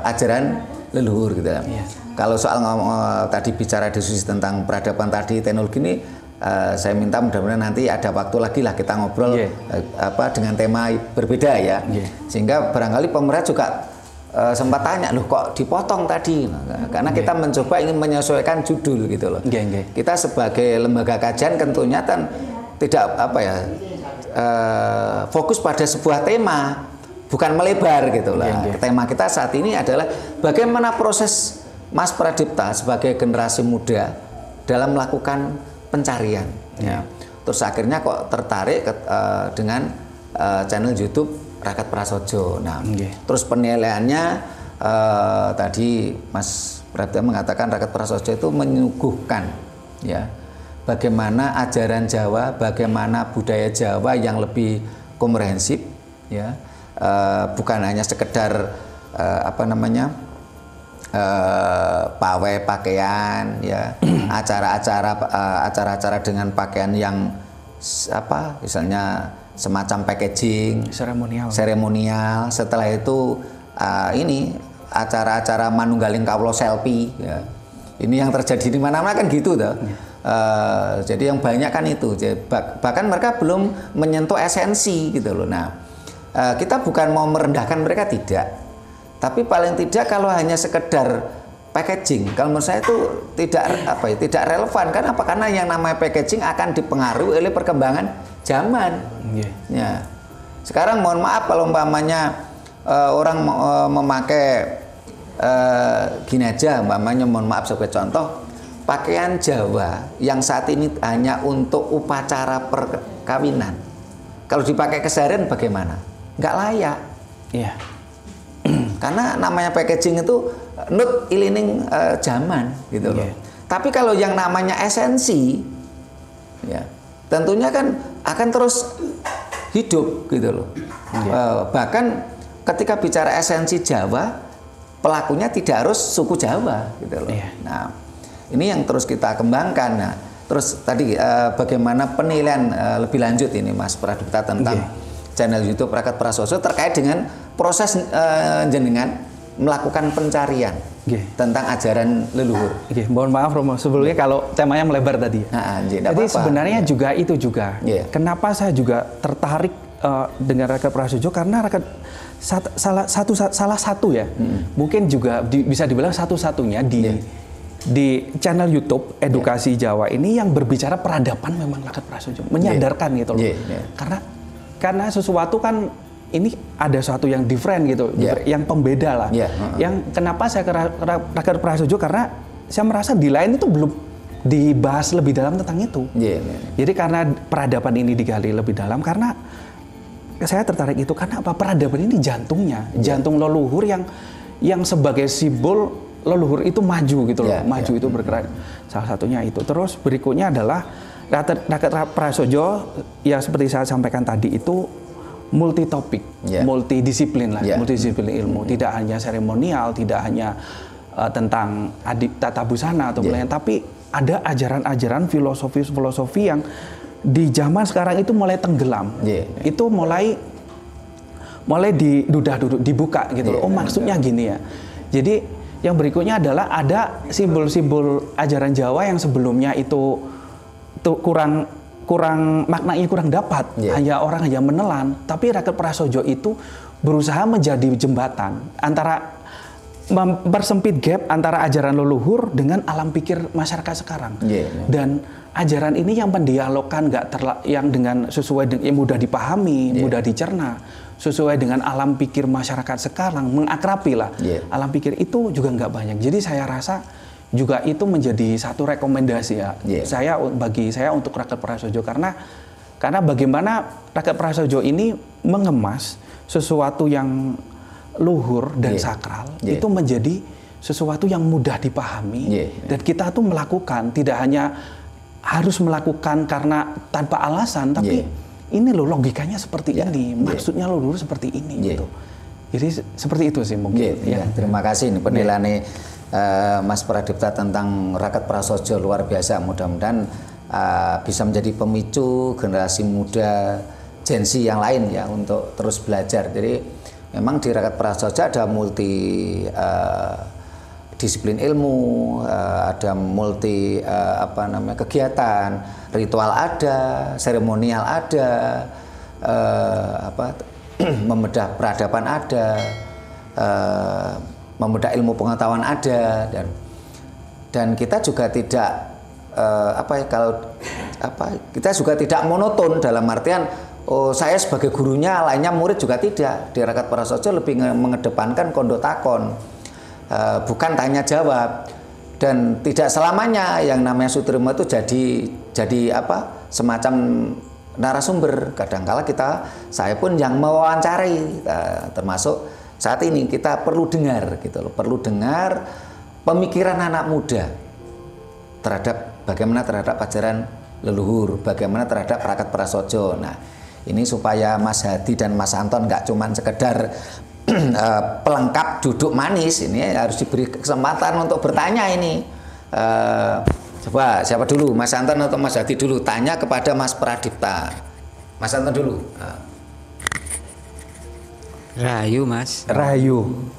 ajaran leluhur gitu. Kalau soal tadi bicara diskusi tentang peradaban tadi, teknologi ini saya minta mudah-mudahan nanti ada waktu lagi lah kita ngobrol dengan tema berbeda ya. Sehingga barangkali pemerintah juga sempat tanya, loh kok dipotong tadi? Karena kita mencoba ingin menyesuaikan judul gitu loh. Kita sebagai lembaga kajian tentunya kan tidak fokus pada sebuah tema, bukan melebar gitu lah. Tema kita saat ini adalah bagaimana proses Mas Pradipta sebagai generasi muda dalam melakukan pencarian. Terus akhirnya kok tertarik dengan channel YouTube Raket Prasojo. Nah, terus penilaiannya tadi Mas Pradipta mengatakan Raket Prasojo itu menyuguhkan bagaimana ajaran Jawa, bagaimana budaya Jawa yang lebih komprehensif bukan hanya sekedar pawai pakaian ya, acara-acara dengan pakaian yang misalnya semacam packaging seremonial. Setelah itu ini acara-acara manunggaling kawula selfie ya. Ini yang terjadi di mana-mana kan gitu tuh. Jadi yang banyak kan itu. Bahkan mereka belum menyentuh esensi gitu loh. Nah, kita bukan mau merendahkan mereka, tidak. Tapi paling tidak kalau hanya sekedar packaging, kalau menurut saya itu tidak relevan. Kenapa? Karena yang namanya packaging akan dipengaruhi oleh perkembangan zaman. Ya. Sekarang mohon maaf kalau umpamanya orang memakai gini aja, umpamanya mohon maaf sebagai contoh, pakaian Jawa yang saat ini hanya untuk upacara perkawinan. Kalau dipakai keseharian bagaimana? Nggak layak. Iya. Karena namanya packaging itu nut ilining zaman gitu loh. Tapi kalau yang namanya esensi, ya tentunya kan akan terus hidup gitu loh. Bahkan ketika bicara esensi Jawa, pelakunya tidak harus suku Jawa gitu loh. Nah, ini yang terus kita kembangkan. Nah, terus tadi bagaimana penilaian lebih lanjut ini Mas Pradipta tentang channel YouTube Raket Prasojo terkait dengan proses jenengan melakukan pencarian tentang ajaran leluhur. Mohon maaf Romo, sebelumnya kalau temanya melebar tadi. Jadi sebenarnya juga itu juga. Kenapa saya juga tertarik dengan Raket Prasojo, karena Raket salah satu ya, mungkin juga bisa dibilang satu-satunya di channel YouTube Edukasi Jawa ini yang berbicara peradaban memang Raket Prasojo, menyadarkan gitu loh. Karena sesuatu kan ini ada sesuatu yang different gitu, yang pembeda lah. Yang kenapa saya ke Raket Prasojo, karena saya merasa di lain itu belum dibahas lebih dalam tentang itu. Jadi karena peradaban ini digali lebih dalam, karena saya tertarik itu karena apa? Peradaban ini jantungnya, jantung leluhur yang sebagai simbol leluhur itu maju gitu loh, maju itu bergerak. Salah satunya itu. Terus berikutnya adalah Raket Prasojo, ya seperti saya sampaikan tadi itu multi topik, multidisiplin lah, multidisiplin ilmu. Tidak hanya seremonial, tidak hanya tentang tata busana atau lain, tapi ada ajaran-ajaran filosofi yang di zaman sekarang itu mulai tenggelam. Itu mulai dibuka gitu loh. Oh, maksudnya gini ya. Jadi yang berikutnya adalah ada simbol-simbol ajaran Jawa yang sebelumnya itu kurang maknanya kurang dapat, hanya orang hanya menelan. Tapi Raket Prasojo itu berusaha menjadi jembatan antara mempersempit gap antara ajaran leluhur dengan alam pikir masyarakat sekarang. Dan ajaran ini yang mendialogkan yang dengan sesuai yang mudah dipahami, mudah dicerna, sesuai dengan alam pikir masyarakat sekarang, mengakrabi lah. Alam pikir itu juga nggak banyak. Jadi saya rasa juga itu menjadi satu rekomendasi ya. Bagi saya untuk Raket Prasojo, karena bagaimana Raket Prasojo ini mengemas sesuatu yang luhur dan sakral itu menjadi sesuatu yang mudah dipahami, dan kita tuh melakukan, tidak hanya harus melakukan karena tanpa alasan, tapi ini loh logikanya seperti ini, maksudnya leluhur seperti ini gitu. Jadi seperti itu sih mungkin. Terima kasih ini penilaian Mas Pradipta tentang Raket Prasojo luar biasa. Mudah-mudahan bisa menjadi pemicu generasi muda Gen Z yang lain ya untuk terus belajar. Jadi memang di Raket Prasojo ada multi disiplin ilmu, ada multi kegiatan, ritual ada, seremonial ada, membedah peradaban ada, membedah ilmu pengetahuan ada, dan kita juga tidak kita juga tidak monoton dalam artian saya sebagai gurunya, lainnya murid juga tidak. Di Raket Prasojo lebih mengedepankan kondo takon, bukan tanya jawab, dan tidak selamanya yang namanya Sutrimo itu jadi semacam narasumber. Kadangkala saya pun yang mewawancari, termasuk saat ini kita perlu dengar gitu loh, perlu dengar pemikiran anak muda bagaimana terhadap ajaran leluhur, bagaimana terhadap Raket Prasojo. Nah, ini supaya Mas Hadi dan Mas Anton nggak cuman sekedar pelengkap duduk manis ini harus diberi kesempatan untuk bertanya ini. Coba siapa dulu, Mas Anton atau Mas Hadi dulu? Tanya kepada Mas Pradipta. Mas Anton dulu. Rahayu, Mas. Rahayu.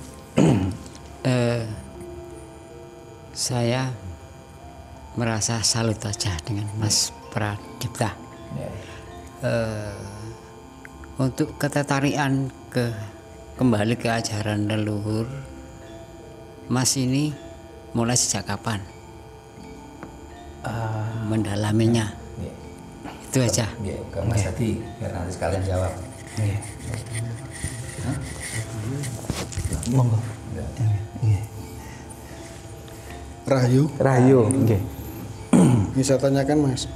Saya merasa salut aja dengan Mas Pradipta. Untuk ketertarikan kembali ke ajaran leluhur, Mas ini mulai sejak kapan mendalaminya? Itu aja. Ke Mas Hadi, biar nanti sekalian jawab. Monggo. Rahayu. Okay. Ini saya tanyakan Mas,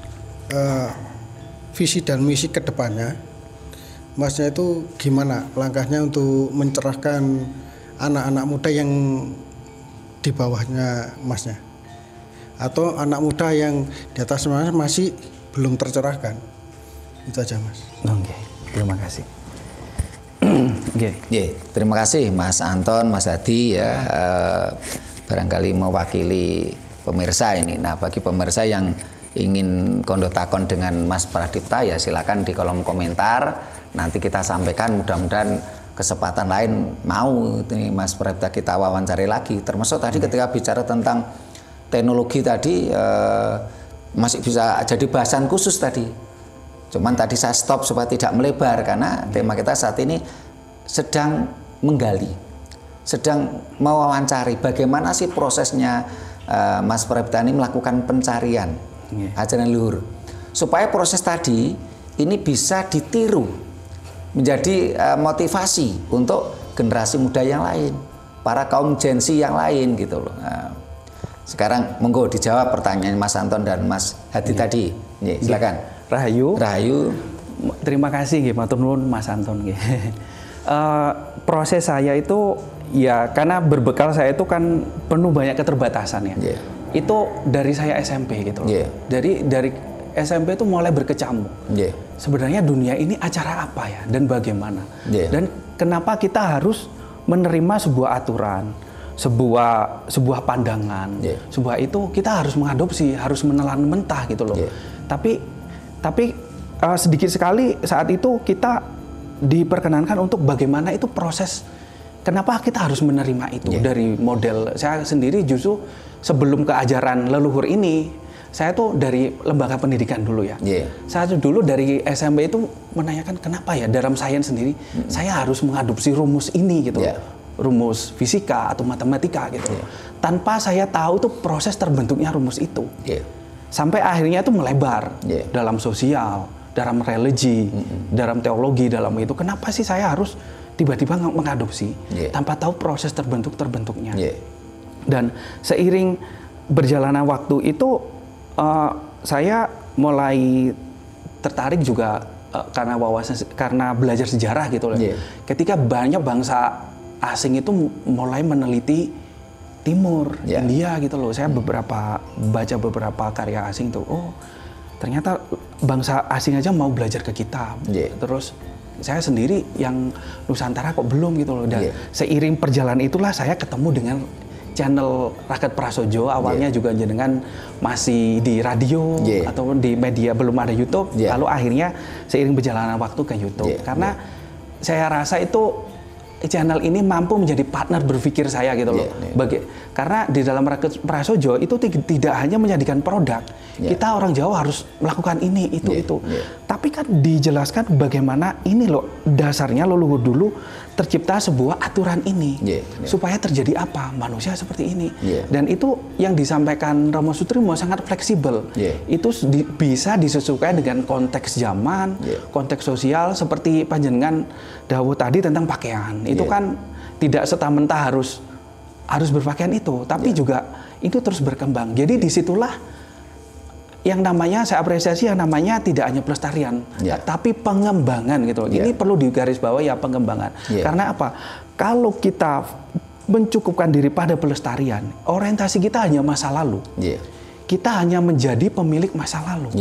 visi dan misi kedepannya, Masnya itu gimana langkahnya untuk mencerahkan anak-anak muda yang di bawahnya Masnya, atau anak muda yang di atas Mas masih belum tercerahkan? Itu aja Mas. Oke, terima kasih. Terima kasih Mas Anton, Mas Hadi ya. Barangkali mewakili pemirsa ini. Nah, bagi pemirsa yang ingin kondo takon dengan Mas Pradipta ya silakan di kolom komentar. Nanti kita sampaikan, mudah-mudahan kesempatan lain mau ini Mas Pradipta kita wawancari lagi. Termasuk tadi ketika bicara tentang teknologi tadi masih bisa jadi bahasan khusus tadi. Cuman tadi saya stop supaya tidak melebar karena tema kita saat ini sedang menggali, sedang mewawancari bagaimana sih prosesnya Mas Pradipta ini melakukan pencarian ajaran leluhur supaya proses tadi ini bisa ditiru menjadi motivasi untuk generasi muda yang lain, para kaum Gen Z yang lain gitu loh. Nah, sekarang monggo dijawab pertanyaan Mas Anton dan Mas Hadi tadi. Silakan. Rahayu. Terima kasih nggih, matur nuwun Mas Anton nggih. Proses saya itu ya karena berbekal saya itu kan penuh banyak keterbatasan ya. Itu dari saya SMP gitu loh. Dari SMP itu mulai berkecamuk. Sebenarnya dunia ini acara apa ya dan bagaimana? Dan kenapa kita harus menerima sebuah aturan, sebuah pandangan, sebuah itu kita harus mengadopsi, harus menelan mentah gitu loh. Tapi sedikit sekali saat itu kita diperkenankan untuk bagaimana itu proses. Kenapa kita harus menerima itu dari model saya sendiri justru sebelum ke ajaran leluhur ini. Saya tuh dari lembaga pendidikan dulu ya. Saya tuh dulu dari SMP itu menanyakan kenapa ya dalam sains sendiri saya harus mengadopsi rumus ini gitu. Rumus fisika atau matematika gitu. Tanpa saya tahu tuh proses terbentuknya rumus itu. Sampai akhirnya itu melebar dalam sosial, dalam religi, dalam teologi, dalam itu. Kenapa sih saya harus tiba-tiba mengadopsi tanpa tahu proses terbentuknya. Dan seiring berjalannya waktu itu saya mulai tertarik juga karena belajar sejarah gitu loh. Ketika banyak bangsa asing itu mulai meneliti Timur, India gitu loh. Saya baca beberapa karya asing tuh. Oh, ternyata bangsa asing aja mau belajar ke kita. Terus saya sendiri yang Nusantara kok belum gitu loh. Dan seiring perjalanan itulah saya ketemu dengan channel Raket Prasojo. Awalnya juga dengan masih di radio atau di media, belum ada YouTube. Lalu akhirnya seiring berjalanan waktu ke YouTube. Karena saya rasa itu channel ini mampu menjadi partner berpikir saya gitu loh. Karena di dalam Raket Prasojo itu tidak hanya menjadikan produk. Kita orang Jawa harus melakukan ini, itu. Tapi kan dijelaskan bagaimana ini loh dasarnya leluhur dulu tercipta sebuah aturan ini supaya terjadi apa manusia seperti ini dan itu yang disampaikan Romo Sutrimo sangat fleksibel. Itu bisa disesuaikan dengan konteks zaman, konteks sosial seperti panjenengan dawuh tadi tentang pakaian. Itu kan tidak serta-merta harus berpakaian itu, tapi juga itu terus berkembang. Jadi disitulah yang namanya saya apresiasi yang namanya tidak hanya pelestarian, tapi pengembangan gitu. Ini perlu digarisbawahi ya, pengembangan. Karena apa? Kalau kita mencukupkan diri pada pelestarian, orientasi kita hanya masa lalu. Kita hanya menjadi pemilik masa lalu.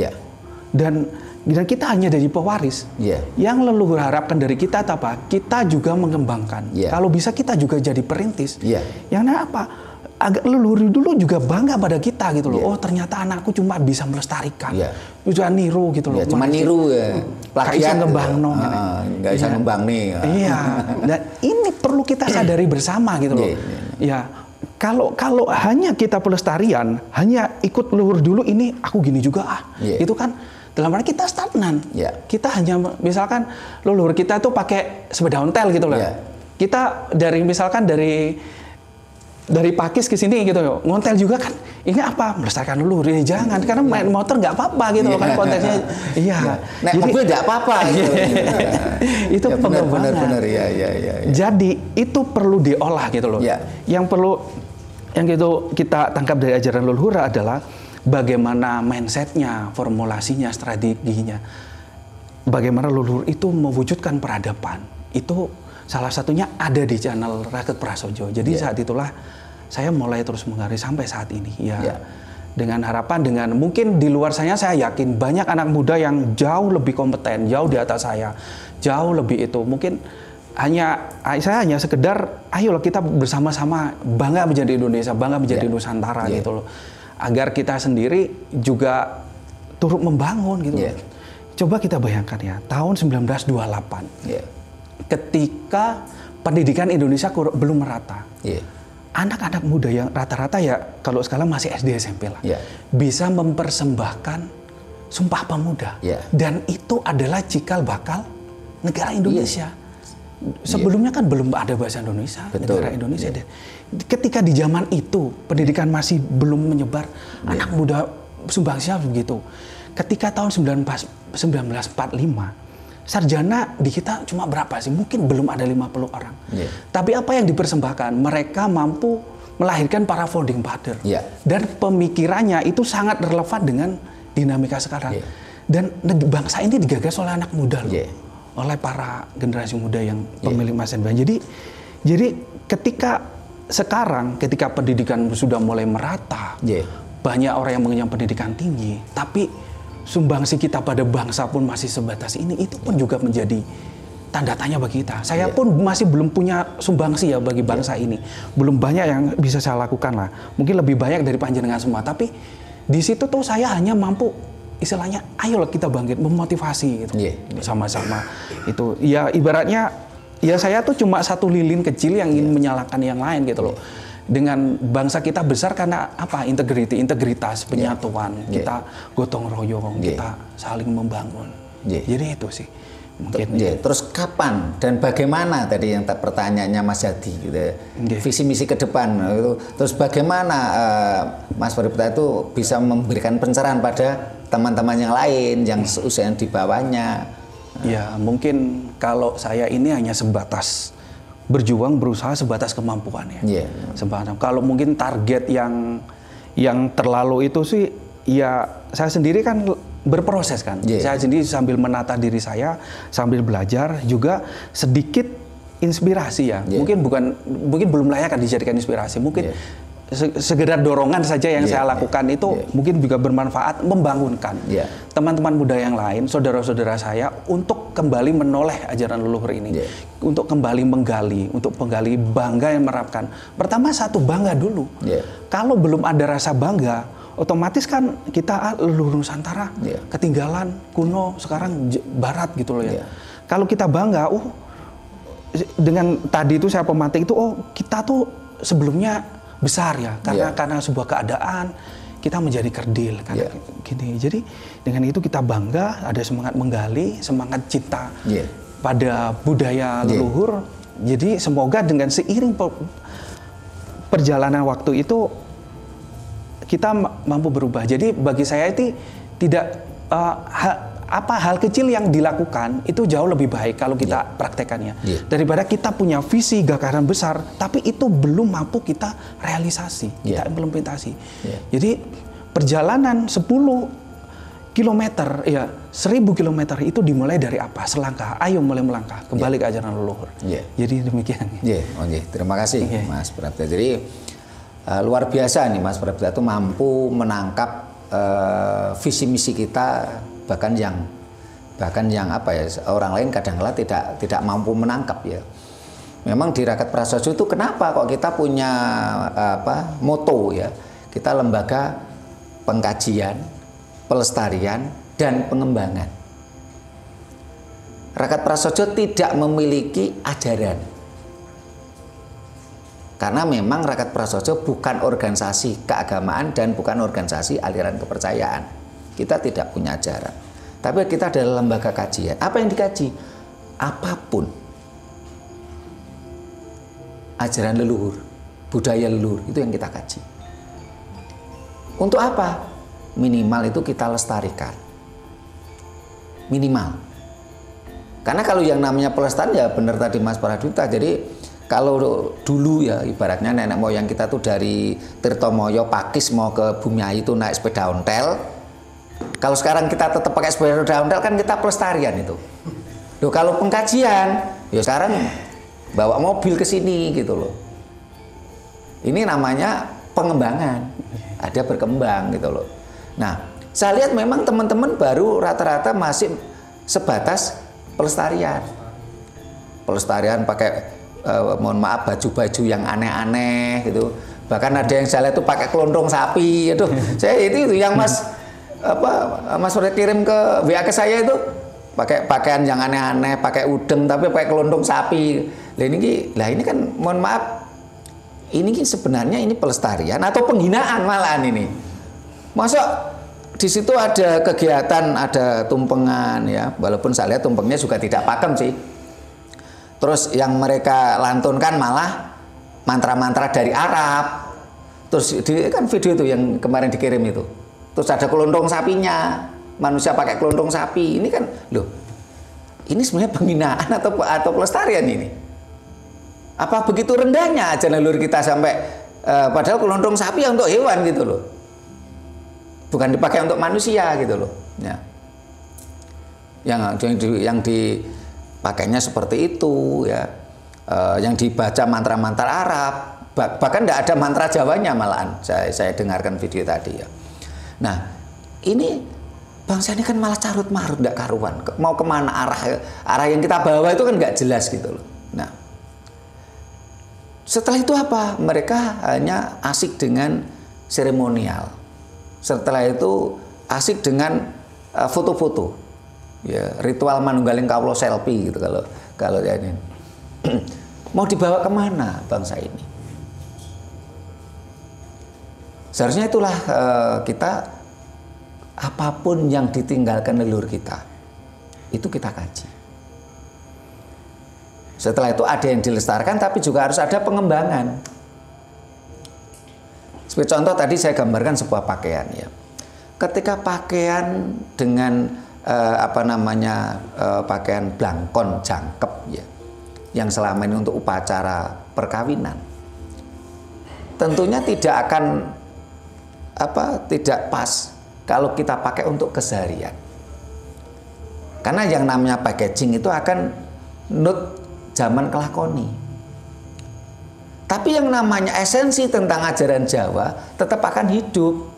Dan Dan kita hanya dari pewaris. Yang leluhur harapkan dari kita apa? Kita juga mengembangkan. Kalau bisa kita juga jadi perintis. Yang apa? Agak leluhur dulu juga bangga pada kita gitu loh. Oh ternyata anakku cuma bisa melestarikan. Bisa niru gitu loh. Cuma niru ya. Plagiat ngembang no. Nggak bisa ngembang nih. Iya. Dan ini perlu kita sadari bersama gitu loh. Ya. Kalau hanya kita pelestarian, hanya ikut leluhur dulu, ini aku gini juga itu kan dalam arti kita stagnan. Kita hanya misalkan leluhur kita tuh pakai sepeda ontel gitu loh. Kita misalkan dari Pakis ke sini gitu loh, ngontel juga kan, ini apa? Melestarikan leluhur, jangan, karena main motor nggak apa-apa gitu loh kan konteksnya. Naik mobil nggak apa-apa gitu. Itu pengembangan. Benar. Jadi itu perlu diolah gitu loh. Yang kita tangkap dari ajaran leluhur adalah bagaimana mindsetnya, formulasinya, strateginya, bagaimana leluhur itu mewujudkan peradaban. Itu salah satunya ada di channel Raket Prasojo. Jadi saat itulah saya mulai terus mengalir sampai saat ini. Dengan harapan, dengan mungkin di luar saya yakin banyak anak muda yang jauh lebih kompeten, jauh di atas saya, jauh lebih itu. Mungkin saya hanya sekedar, ayolah kita bersama-sama bangga menjadi Indonesia, bangga menjadi Nusantara gitu loh. Agar kita sendiri juga turut membangun gitu. Coba kita bayangkan ya, tahun 1928. Ketika pendidikan Indonesia belum merata, anak-anak muda yang rata-rata ya kalau sekarang masih SD SMP lah, bisa mempersembahkan Sumpah Pemuda, dan itu adalah cikal bakal negara Indonesia. Sebelumnya kan belum ada bahasa Indonesia, negara Indonesia. Ketika di zaman itu pendidikan masih belum menyebar, anak muda sumbangsinya begitu. Ketika tahun 1945 sarjana di kita cuma berapa sih? Mungkin belum ada 50 orang. Tapi apa yang dipersembahkan? Mereka mampu melahirkan para founding father. Dan pemikirannya itu sangat relevan dengan dinamika sekarang. Dan bangsa ini digagas oleh anak muda loh. Oleh para generasi muda yang pemilik masa depan. Jadi ketika pendidikan sudah mulai merata, banyak orang yang mengenyam pendidikan tinggi, tapi sumbangsi kita pada bangsa pun masih sebatas ini, itu pun juga menjadi tanda tanya bagi kita. Saya pun masih belum punya sumbangsi ya bagi bangsa ini. Belum banyak yang bisa saya lakukan lah. Mungkin lebih banyak dari panjenengan semua. Tapi di situ tuh saya hanya mampu, istilahnya, ayolah kita bangkit, memotivasi gitu. Sama-sama. Itu ya ibaratnya, ya saya tuh cuma satu lilin kecil yang ingin menyalakan yang lain gitu loh. Dengan bangsa kita besar karena apa? Integritas, penyatuan, kita gotong royong, kita saling membangun. Jadi itu sih mungkin. Terus kapan dan bagaimana tadi yang pertanyaannya Mas Yadi gitu ya. Visi misi ke depan itu. Terus bagaimana Mas Pripta itu bisa memberikan pencerahan pada teman-teman yang lain yang usia di bawahnya. Ya, mungkin kalau saya ini hanya sebatas berjuang, berusaha sebatas kemampuan ya. Kalau mungkin target yang terlalu itu sih, ya saya sendiri kan berproses kan. Saya sendiri sambil menata diri saya, sambil belajar juga sedikit inspirasi ya. Mungkin belum layak dijadikan inspirasi. Mungkin sekedar dorongan saja yang saya lakukan itu mungkin juga bermanfaat, membangunkan teman-teman muda yang lain, saudara-saudara saya untuk kembali menoleh ajaran leluhur ini, untuk kembali menggali, untuk menggali bangga yang menerapkan. Pertama satu bangga dulu. Kalau belum ada rasa bangga, otomatis kan kita leluhur Nusantara ketinggalan, kuno, sekarang barat gitu loh ya. Kalau kita bangga, dengan tadi itu saya pemantik itu, kita tuh sebelumnya besar ya, karena sebuah keadaan kita menjadi kerdil karena gini. Jadi dengan itu kita bangga, ada semangat menggali, semangat cinta pada budaya leluhur. Jadi semoga dengan seiring perjalanan waktu itu kita mampu berubah. Jadi bagi saya itu tidak hal kecil yang dilakukan itu jauh lebih baik kalau kita praktekannya daripada kita punya visi gagasan besar tapi itu belum mampu kita realisasi, kita implementasi. Jadi perjalanan 10 kilometer 1000 kilometer itu dimulai dari apa? Selangkah. Ayo mulai melangkah kembali ke ajaran leluhur. Jadi demikian. Terima kasih Mas Prapta. Jadi luar biasa nih Mas Prapta itu mampu menangkap visi misi kita, bahkan yang bahkan yang orang lain kadang-kala tidak mampu menangkap ya. Memang di Rakat Prasaja itu kenapa kok kita punya moto ya, kita lembaga pengkajian, pelestarian dan pengembangan. Rakat Prasaja tidak memiliki ajaran, karena memang Rakat Prasaja bukan organisasi keagamaan dan bukan organisasi aliran kepercayaan. Kita tidak punya ajaran, tapi kita adalah lembaga kajian. Apa yang dikaji? Apapun ajaran leluhur, budaya leluhur, itu yang kita kaji. Untuk apa? Minimal itu kita lestarikan, minimal. Karena kalau yang namanya pelestarian ya benar tadi Mas Pradipta. Jadi kalau dulu ya ibaratnya nenek moyang kita tuh dari Tirtomoyo Pakis mau ke Bumiayu itu naik sepeda ontel. Kalau sekarang kita tetap pakai sepeda ontel kan kita pelestarian itu. Loh, kalau pengkajian ya sekarang bawa mobil ke sini gitu loh. Ini namanya pengembangan. Ada berkembang gitu loh. Nah, saya lihat memang teman-teman baru rata-rata masih sebatas pelestarian. Pelestarian pakai mohon maaf baju-baju yang aneh-aneh gitu. Bahkan ada yang saya lihat tuh pakai kelondong sapi itu. Saya itu yang Mas udah kirim ke WA ke saya itu pakai pakaian yang aneh-aneh, pakai udeng tapi pakai kelondong sapi. Lah ini kan mohon maaf, ini sebenarnya ini pelestarian atau penghinaan malahan ini. Masa di situ ada kegiatan, ada tumpengan ya, walaupun saya lihat tumpengnya juga tidak pakem sih. Terus yang mereka lantunkan malah mantra-mantra dari Arab. Terus kan video itu yang kemarin dikirim itu. Terus ada kelondong sapinya, manusia pakai kelondong sapi. Ini kan loh, ini sebenarnya penghinaan atau pelestarian ini. Apa begitu rendahnya ajaran leluhur kita sampai padahal kelondong sapi ya untuk hewan gitu loh. Bukan dipakai untuk manusia gitu loh. Ya. Yang dipakainya seperti itu ya. Yang dibaca mantra-mantra Arab, bahkan tidak ada mantra Jawanya malahan. Saya dengarkan video tadi ya. Nah, ini bangsa ini kan malah carut marut, tidak karuan. Mau kemana arah yang kita bawa itu kan nggak jelas gitu loh. Nah, setelah itu apa? Mereka hanya asik dengan seremonial. Setelah itu asik dengan foto-foto, ya, ritual manunggaling kawula selfie gitu kalau ini. Mau dibawa kemana bangsa ini? Seharusnya itulah kita apapun yang ditinggalkan leluhur kita itu kita kaji. Setelah itu ada yang dilestarikan, tapi juga harus ada pengembangan. Sebagai contoh tadi saya gambarkan sebuah pakaian ya. Ketika pakaian dengan pakaian blangkon jangkep ya, yang selama ini untuk upacara perkawinan, tentunya tidak akan tidak pas kalau kita pakai untuk keseharian. Karena yang namanya packaging itu akan nut zaman kelakoni. Tapi yang namanya esensi tentang ajaran Jawa tetap akan hidup.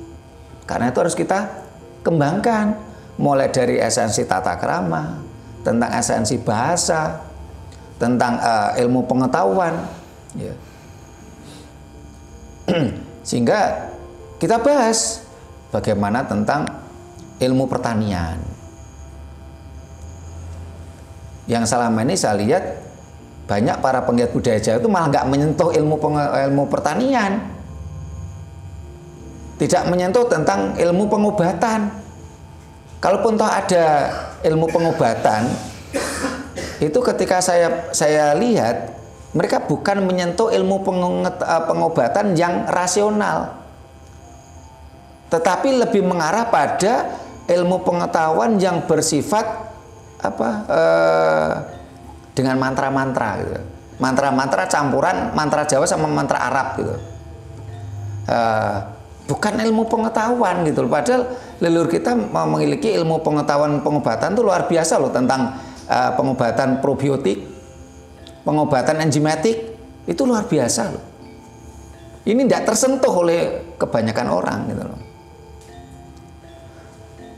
Karena itu harus kita kembangkan. Mulai dari esensi tata krama, tentang esensi bahasa, tentang ilmu pengetahuan. Ya. Sehingga kita bahas bagaimana tentang ilmu pertanian. Yang selama ini saya lihat banyak para penggiat budaya Jawa itu malah nggak menyentuh ilmu pertanian, tidak menyentuh tentang ilmu pengobatan. Kalaupun toh ada ilmu pengobatan, itu ketika saya lihat mereka bukan menyentuh ilmu pengobatan yang rasional, tetapi lebih mengarah pada ilmu pengetahuan yang bersifat dengan mantra-mantra gitu. Mantra-mantra campuran mantra Jawa sama mantra Arab gitu. Bukan ilmu pengetahuan gitu loh. Padahal leluhur kita memiliki ilmu pengetahuan pengobatan itu luar biasa loh, tentang pengobatan probiotik, pengobatan enzimatik, itu luar biasa loh. Ini tidak tersentuh oleh kebanyakan orang gitu loh.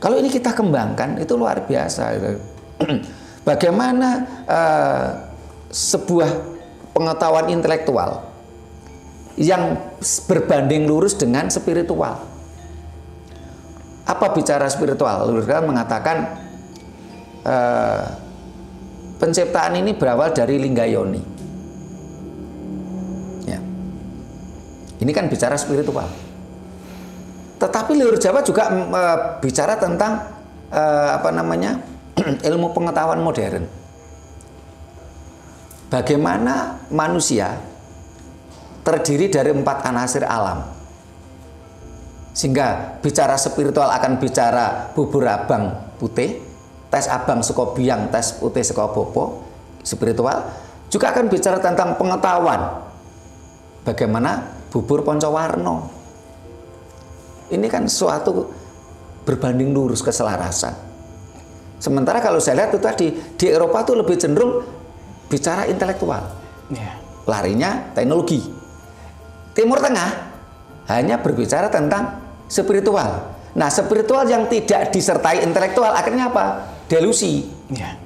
Kalau ini kita kembangkan itu luar biasa. Bagaimana sebuah pengetahuan intelektual yang berbanding lurus dengan spiritual. Apa bicara spiritual? Leluhur kita mengatakan penciptaan ini berawal dari Linggayoni. Ya. Ini kan bicara spiritual. Tetapi leluhur Jawa juga bicara tentang ilmu pengetahuan modern. Bagaimana manusia terdiri dari 4 anasir alam. Sehingga bicara spiritual akan bicara bubur abang putih, tes abang saka biang, tes putih saka bopo. Spiritual juga akan bicara tentang pengetahuan. Bagaimana bubur poncowarno. Ini kan suatu berbanding lurus keselarasan. Sementara kalau saya lihat itu tadi di Eropa tuh lebih cenderung bicara intelektual, larinya teknologi. Timur Tengah hanya berbicara tentang spiritual. Nah, spiritual yang tidak disertai intelektual akhirnya apa? Delusi,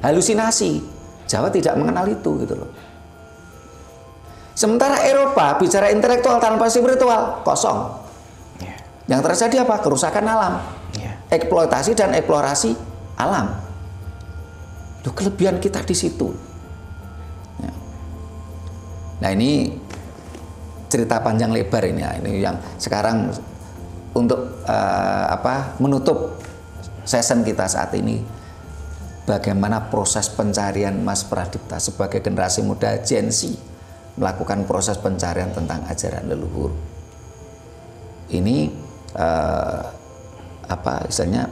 halusinasi. Jawa tidak mengenal itu gitu loh. Sementara Eropa bicara intelektual tanpa spiritual kosong. Yang terjadi apa? Kerusakan alam, eksploitasi dan eksplorasi alam. Loh, kelebihan kita di situ. Ya. Nah, ini cerita panjang lebar ini ya. Ini yang sekarang untuk menutup session kita saat ini. Bagaimana proses pencarian Mas Pradipta sebagai generasi muda Gen Z melakukan proses pencarian tentang ajaran leluhur. Ini misalnya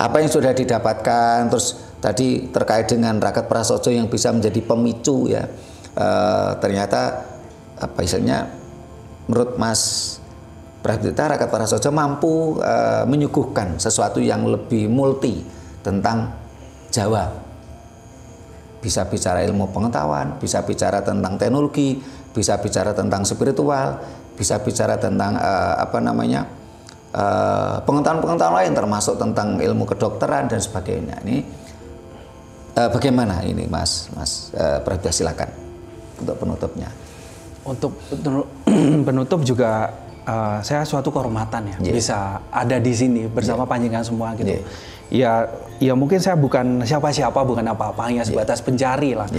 apa yang sudah didapatkan, terus tadi terkait dengan Raket Prasojo yang bisa menjadi pemicu ya, ternyata menurut Mas Pradipta Raket Prasojo mampu menyuguhkan sesuatu yang lebih multi tentang Jawa. Bisa bicara ilmu pengetahuan, bisa bicara tentang teknologi, bisa bicara tentang spiritual, bisa bicara tentang pengetahuan-pengetahuan lain termasuk tentang ilmu kedokteran dan sebagainya. Ini bagaimana ini Mas Pradipta, silakan untuk penutupnya. Untuk penutup juga saya suatu kehormatan ya bisa ada di sini bersama panjenengan semua gitu. Ya mungkin saya bukan siapa-siapa, bukan apa-apa, hanya sebatas pencari lah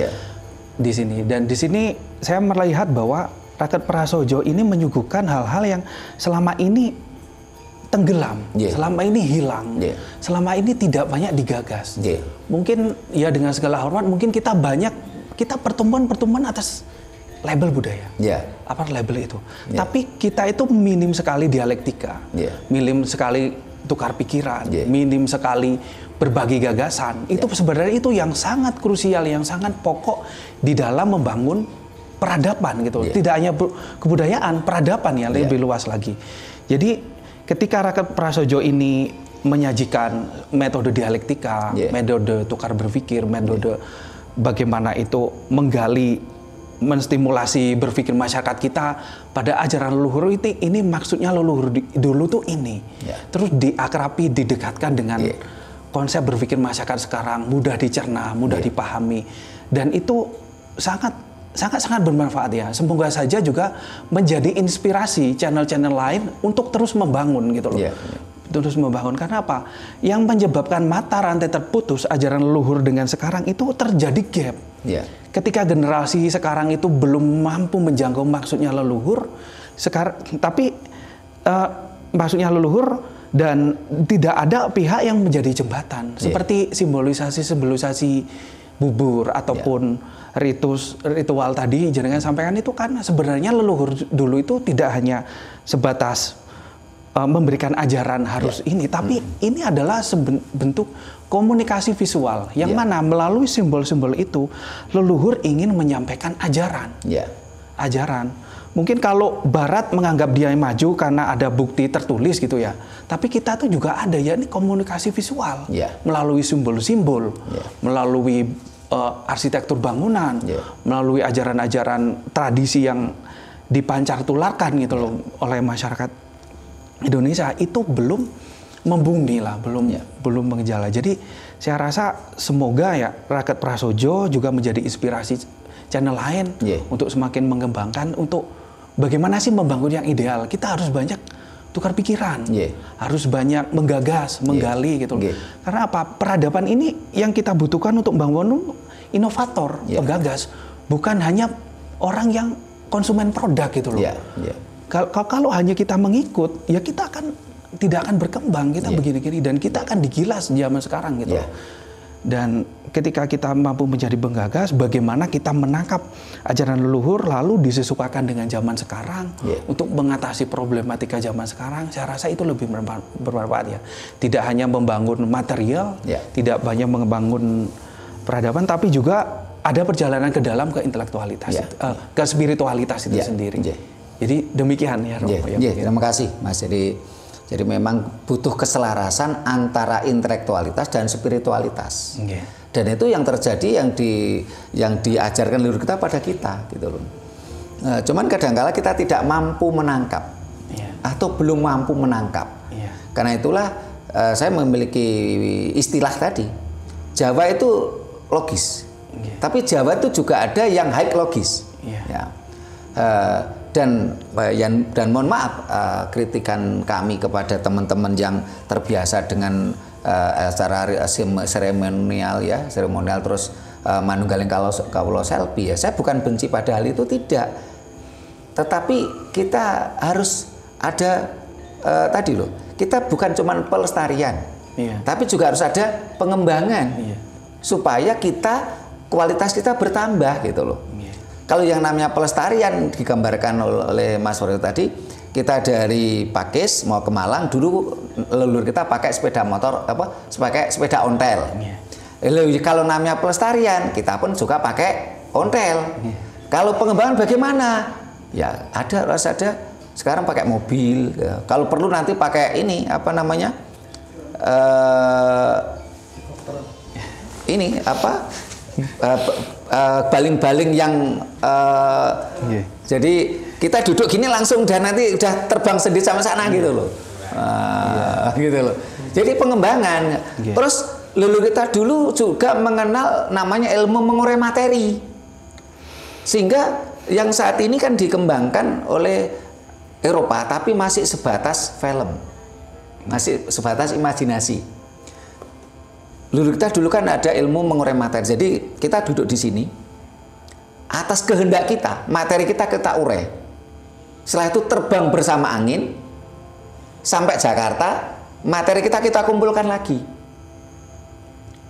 di sini. Dan di sini saya melihat bahwa Raket Prasojo ini menyuguhkan hal-hal yang selama ini tenggelam, selama ini hilang, selama ini tidak banyak digagas. Mungkin ya dengan segala hormat, mungkin kita pertemuan atas label budaya, apa label itu. Tapi kita itu minim sekali dialektika, minim sekali tukar pikiran, minim sekali berbagi gagasan. Itu sebenarnya itu yang sangat krusial, yang sangat pokok di dalam membangun peradaban gitu. Tidak hanya kebudayaan, peradaban yang lebih luas lagi. Jadi ketika Raket Prasojo ini menyajikan metode dialektika, metode tukar berpikir, metode bagaimana itu menggali, menstimulasi berpikir masyarakat kita pada ajaran leluhur itu, ini maksudnya leluhur dulu tuh ini. Terus diakrabi, didekatkan dengan konsep berpikir masyarakat sekarang, mudah dicerna, mudah dipahami, dan itu sangat bermanfaat ya. Semoga saja juga menjadi inspirasi channel-channel lain untuk terus membangun gitu loh. Terus membangun, karena apa? Yang menyebabkan mata rantai terputus ajaran leluhur dengan sekarang itu terjadi gap. Ketika generasi sekarang itu belum mampu menjangkau maksudnya leluhur, maksudnya leluhur, dan tidak ada pihak yang menjadi jembatan. Seperti simbolisasi bubur ataupun ritual tadi jenengan sampaikan itu, kan sebenarnya leluhur dulu itu tidak hanya sebatas memberikan ajaran harus ini, tapi ini adalah bentuk komunikasi visual yang mana melalui simbol-simbol itu leluhur ingin menyampaikan ajaran. Ajaran. Mungkin kalau Barat menganggap dia maju karena ada bukti tertulis gitu ya, tapi kita tuh juga ada ya ini komunikasi visual melalui simbol-simbol, melalui arsitektur bangunan, melalui ajaran-ajaran tradisi yang dipancar tularkan gitu loh oleh masyarakat Indonesia. Itu belum membumi lah, belum mengejala. Jadi saya rasa semoga ya Raket Prasojo juga menjadi inspirasi channel lain untuk semakin mengembangkan untuk bagaimana sih membangun yang ideal. Kita harus banyak tukar pikiran, harus banyak menggagas, menggali gitu. Karena apa? Peradaban ini yang kita butuhkan untuk membangun inovator, penggagas, bukan hanya orang yang konsumen produk gitu loh. Kalau hanya kita mengikut, ya kita tidak akan berkembang, kita begini-gini, dan kita akan digilas zaman sekarang gitu. Dan ketika kita mampu menjadi penggagas, bagaimana kita menangkap ajaran leluhur lalu disesuaikan dengan zaman sekarang untuk mengatasi problematika zaman sekarang, saya rasa itu lebih bermanfaat ya. Tidak hanya membangun material, tidak hanya membangun peradaban, tapi juga ada perjalanan ke dalam ke intelektualitas, ke spiritualitas itu sendiri. Jadi demikian ya Romo. Terima kasih Mas. Jadi memang butuh keselarasan antara intelektualitas dan spiritualitas. Dan itu yang terjadi yang diajarkan leluhur kita pada kita gitu loh. Cuman kadang-kala kita tidak mampu menangkap atau belum mampu menangkap. Karena itulah saya memiliki istilah tadi. Jawa itu logis. Tapi Jawa itu juga ada yang high logis. Dan mohon maaf kritikan kami kepada teman-teman yang terbiasa dengan secara seremonial terus manunggaling kawula selpi ya. Saya bukan benci pada hal itu, tidak. Tetapi kita harus ada tadi loh. Kita bukan cuma pelestarian, tapi juga harus ada pengembangan supaya kualitas kita bertambah gitu loh. Kalau yang namanya pelestarian digambarkan oleh Mas Waryo tadi, kita dari Pakis mau ke Malang, dulu leluhur kita pakai sepeda motor pakai sepeda ontel. Kalau namanya pelestarian, kita pun juga pakai ontel. Kalau pengembangan bagaimana? Ya harus ada. Sekarang pakai mobil. Ya. Kalau perlu nanti pakai ini baling-baling yang jadi kita duduk gini langsung dan nanti udah terbang sendiri sama sana gitu loh. Gitu loh. Jadi pengembangan. Terus leluhur kita dulu juga mengenal namanya ilmu mengurai materi. Sehingga yang saat ini kan dikembangkan oleh Eropa tapi masih sebatas film. Masih sebatas imajinasi. Leluhur kita dulu kan ada ilmu mengurai materi. Jadi kita duduk di sini, atas kehendak kita, materi kita urai. Setelah itu terbang bersama angin sampai Jakarta, materi kita kumpulkan lagi.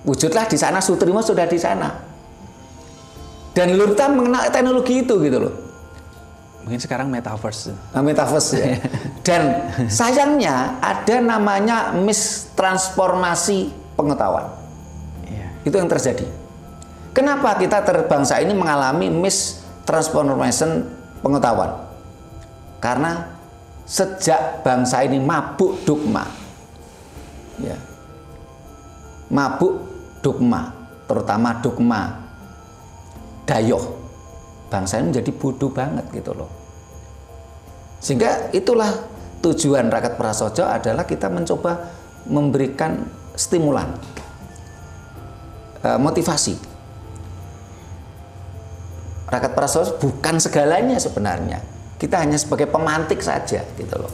Wujudlah di sana, Sutrimo sudah di sana. Dan leluhur kita mengenal teknologi itu gitu loh. Mungkin sekarang metaverse. Metaverse ya. Dan sayangnya ada namanya mistransformasi pengetahuan. Itu yang terjadi. Kenapa kita bangsa ini mengalami mistransformation pengetahuan? Karena sejak bangsa ini mabuk dogma, mabuk dogma, terutama dogma dayoh, bangsa ini menjadi bodoh banget gitu loh. Sehingga itulah tujuan Raket Prasojo adalah kita mencoba memberikan stimulan, motivasi. Raket Prasojo bukan segalanya sebenarnya. Kita hanya sebagai pemantik saja gitu loh.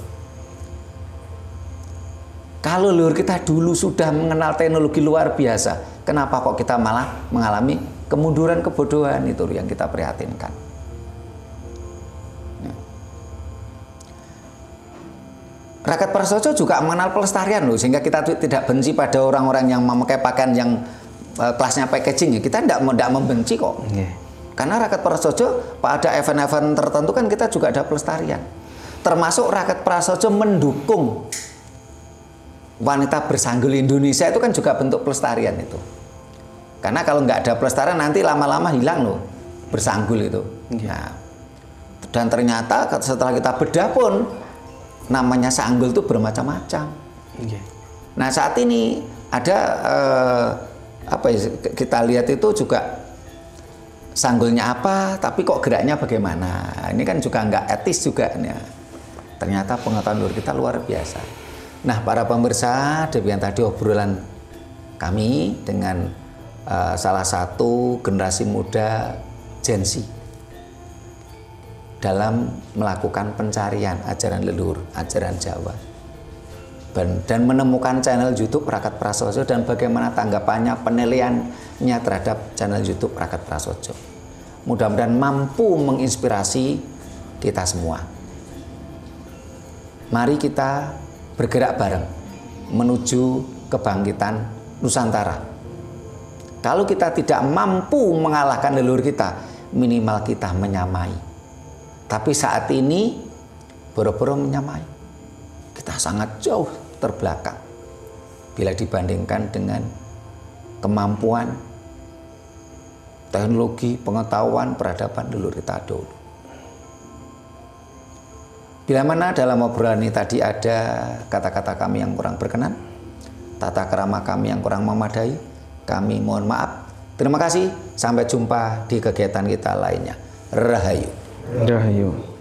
Kalau leluhur kita dulu sudah mengenal teknologi luar biasa, kenapa kok kita malah mengalami kemunduran, kebodohan? Itu yang kita prihatinkan. Raket Prasojo juga mengenal pelestarian loh, sehingga kita tidak benci pada orang-orang yang memakai pakaian yang kelasnya packaging. Kita tidak membenci kok. Karena Raket Prasojo pada event-event tertentu kan kita juga ada pelestarian. Termasuk Raket Prasojo mendukung wanita bersanggul Indonesia, itu kan juga bentuk pelestarian itu. Karena kalau nggak ada pelestarian nanti lama-lama hilang loh bersanggul itu. Nah, dan ternyata setelah kita bedah pun namanya sanggul itu bermacam-macam. Nah saat ini ada kita lihat itu juga sanggulnya apa, tapi kok geraknya bagaimana? Ini kan juga nggak etis juga. Ternyata pengetahuan luar kita luar biasa. Nah, para pemirsa, demikian tadi obrolan kami dengan salah satu generasi muda Gen Z dalam melakukan pencarian ajaran leluhur, ajaran Jawa, dan menemukan channel YouTube Rakat Prasojo dan bagaimana tanggapannya, penilaiannya terhadap channel YouTube Rakat Prasojo. Mudah-mudahan mampu menginspirasi kita semua. Mari kita bergerak bareng menuju kebangkitan Nusantara. Kalau kita tidak mampu mengalahkan leluhur kita, minimal kita menyamai. Tapi saat ini boro-boro menyamai. Kita sangat jauh terbelakang bila dibandingkan dengan kemampuan, teknologi, pengetahuan, peradaban leluhur kita dulu. Bila mana dalam obrolan ini tadi ada kata-kata kami yang kurang berkenan, tata krama kami yang kurang memadai, kami mohon maaf. Terima kasih. Sampai jumpa di kegiatan kita lainnya. Rahayu. Rahayu.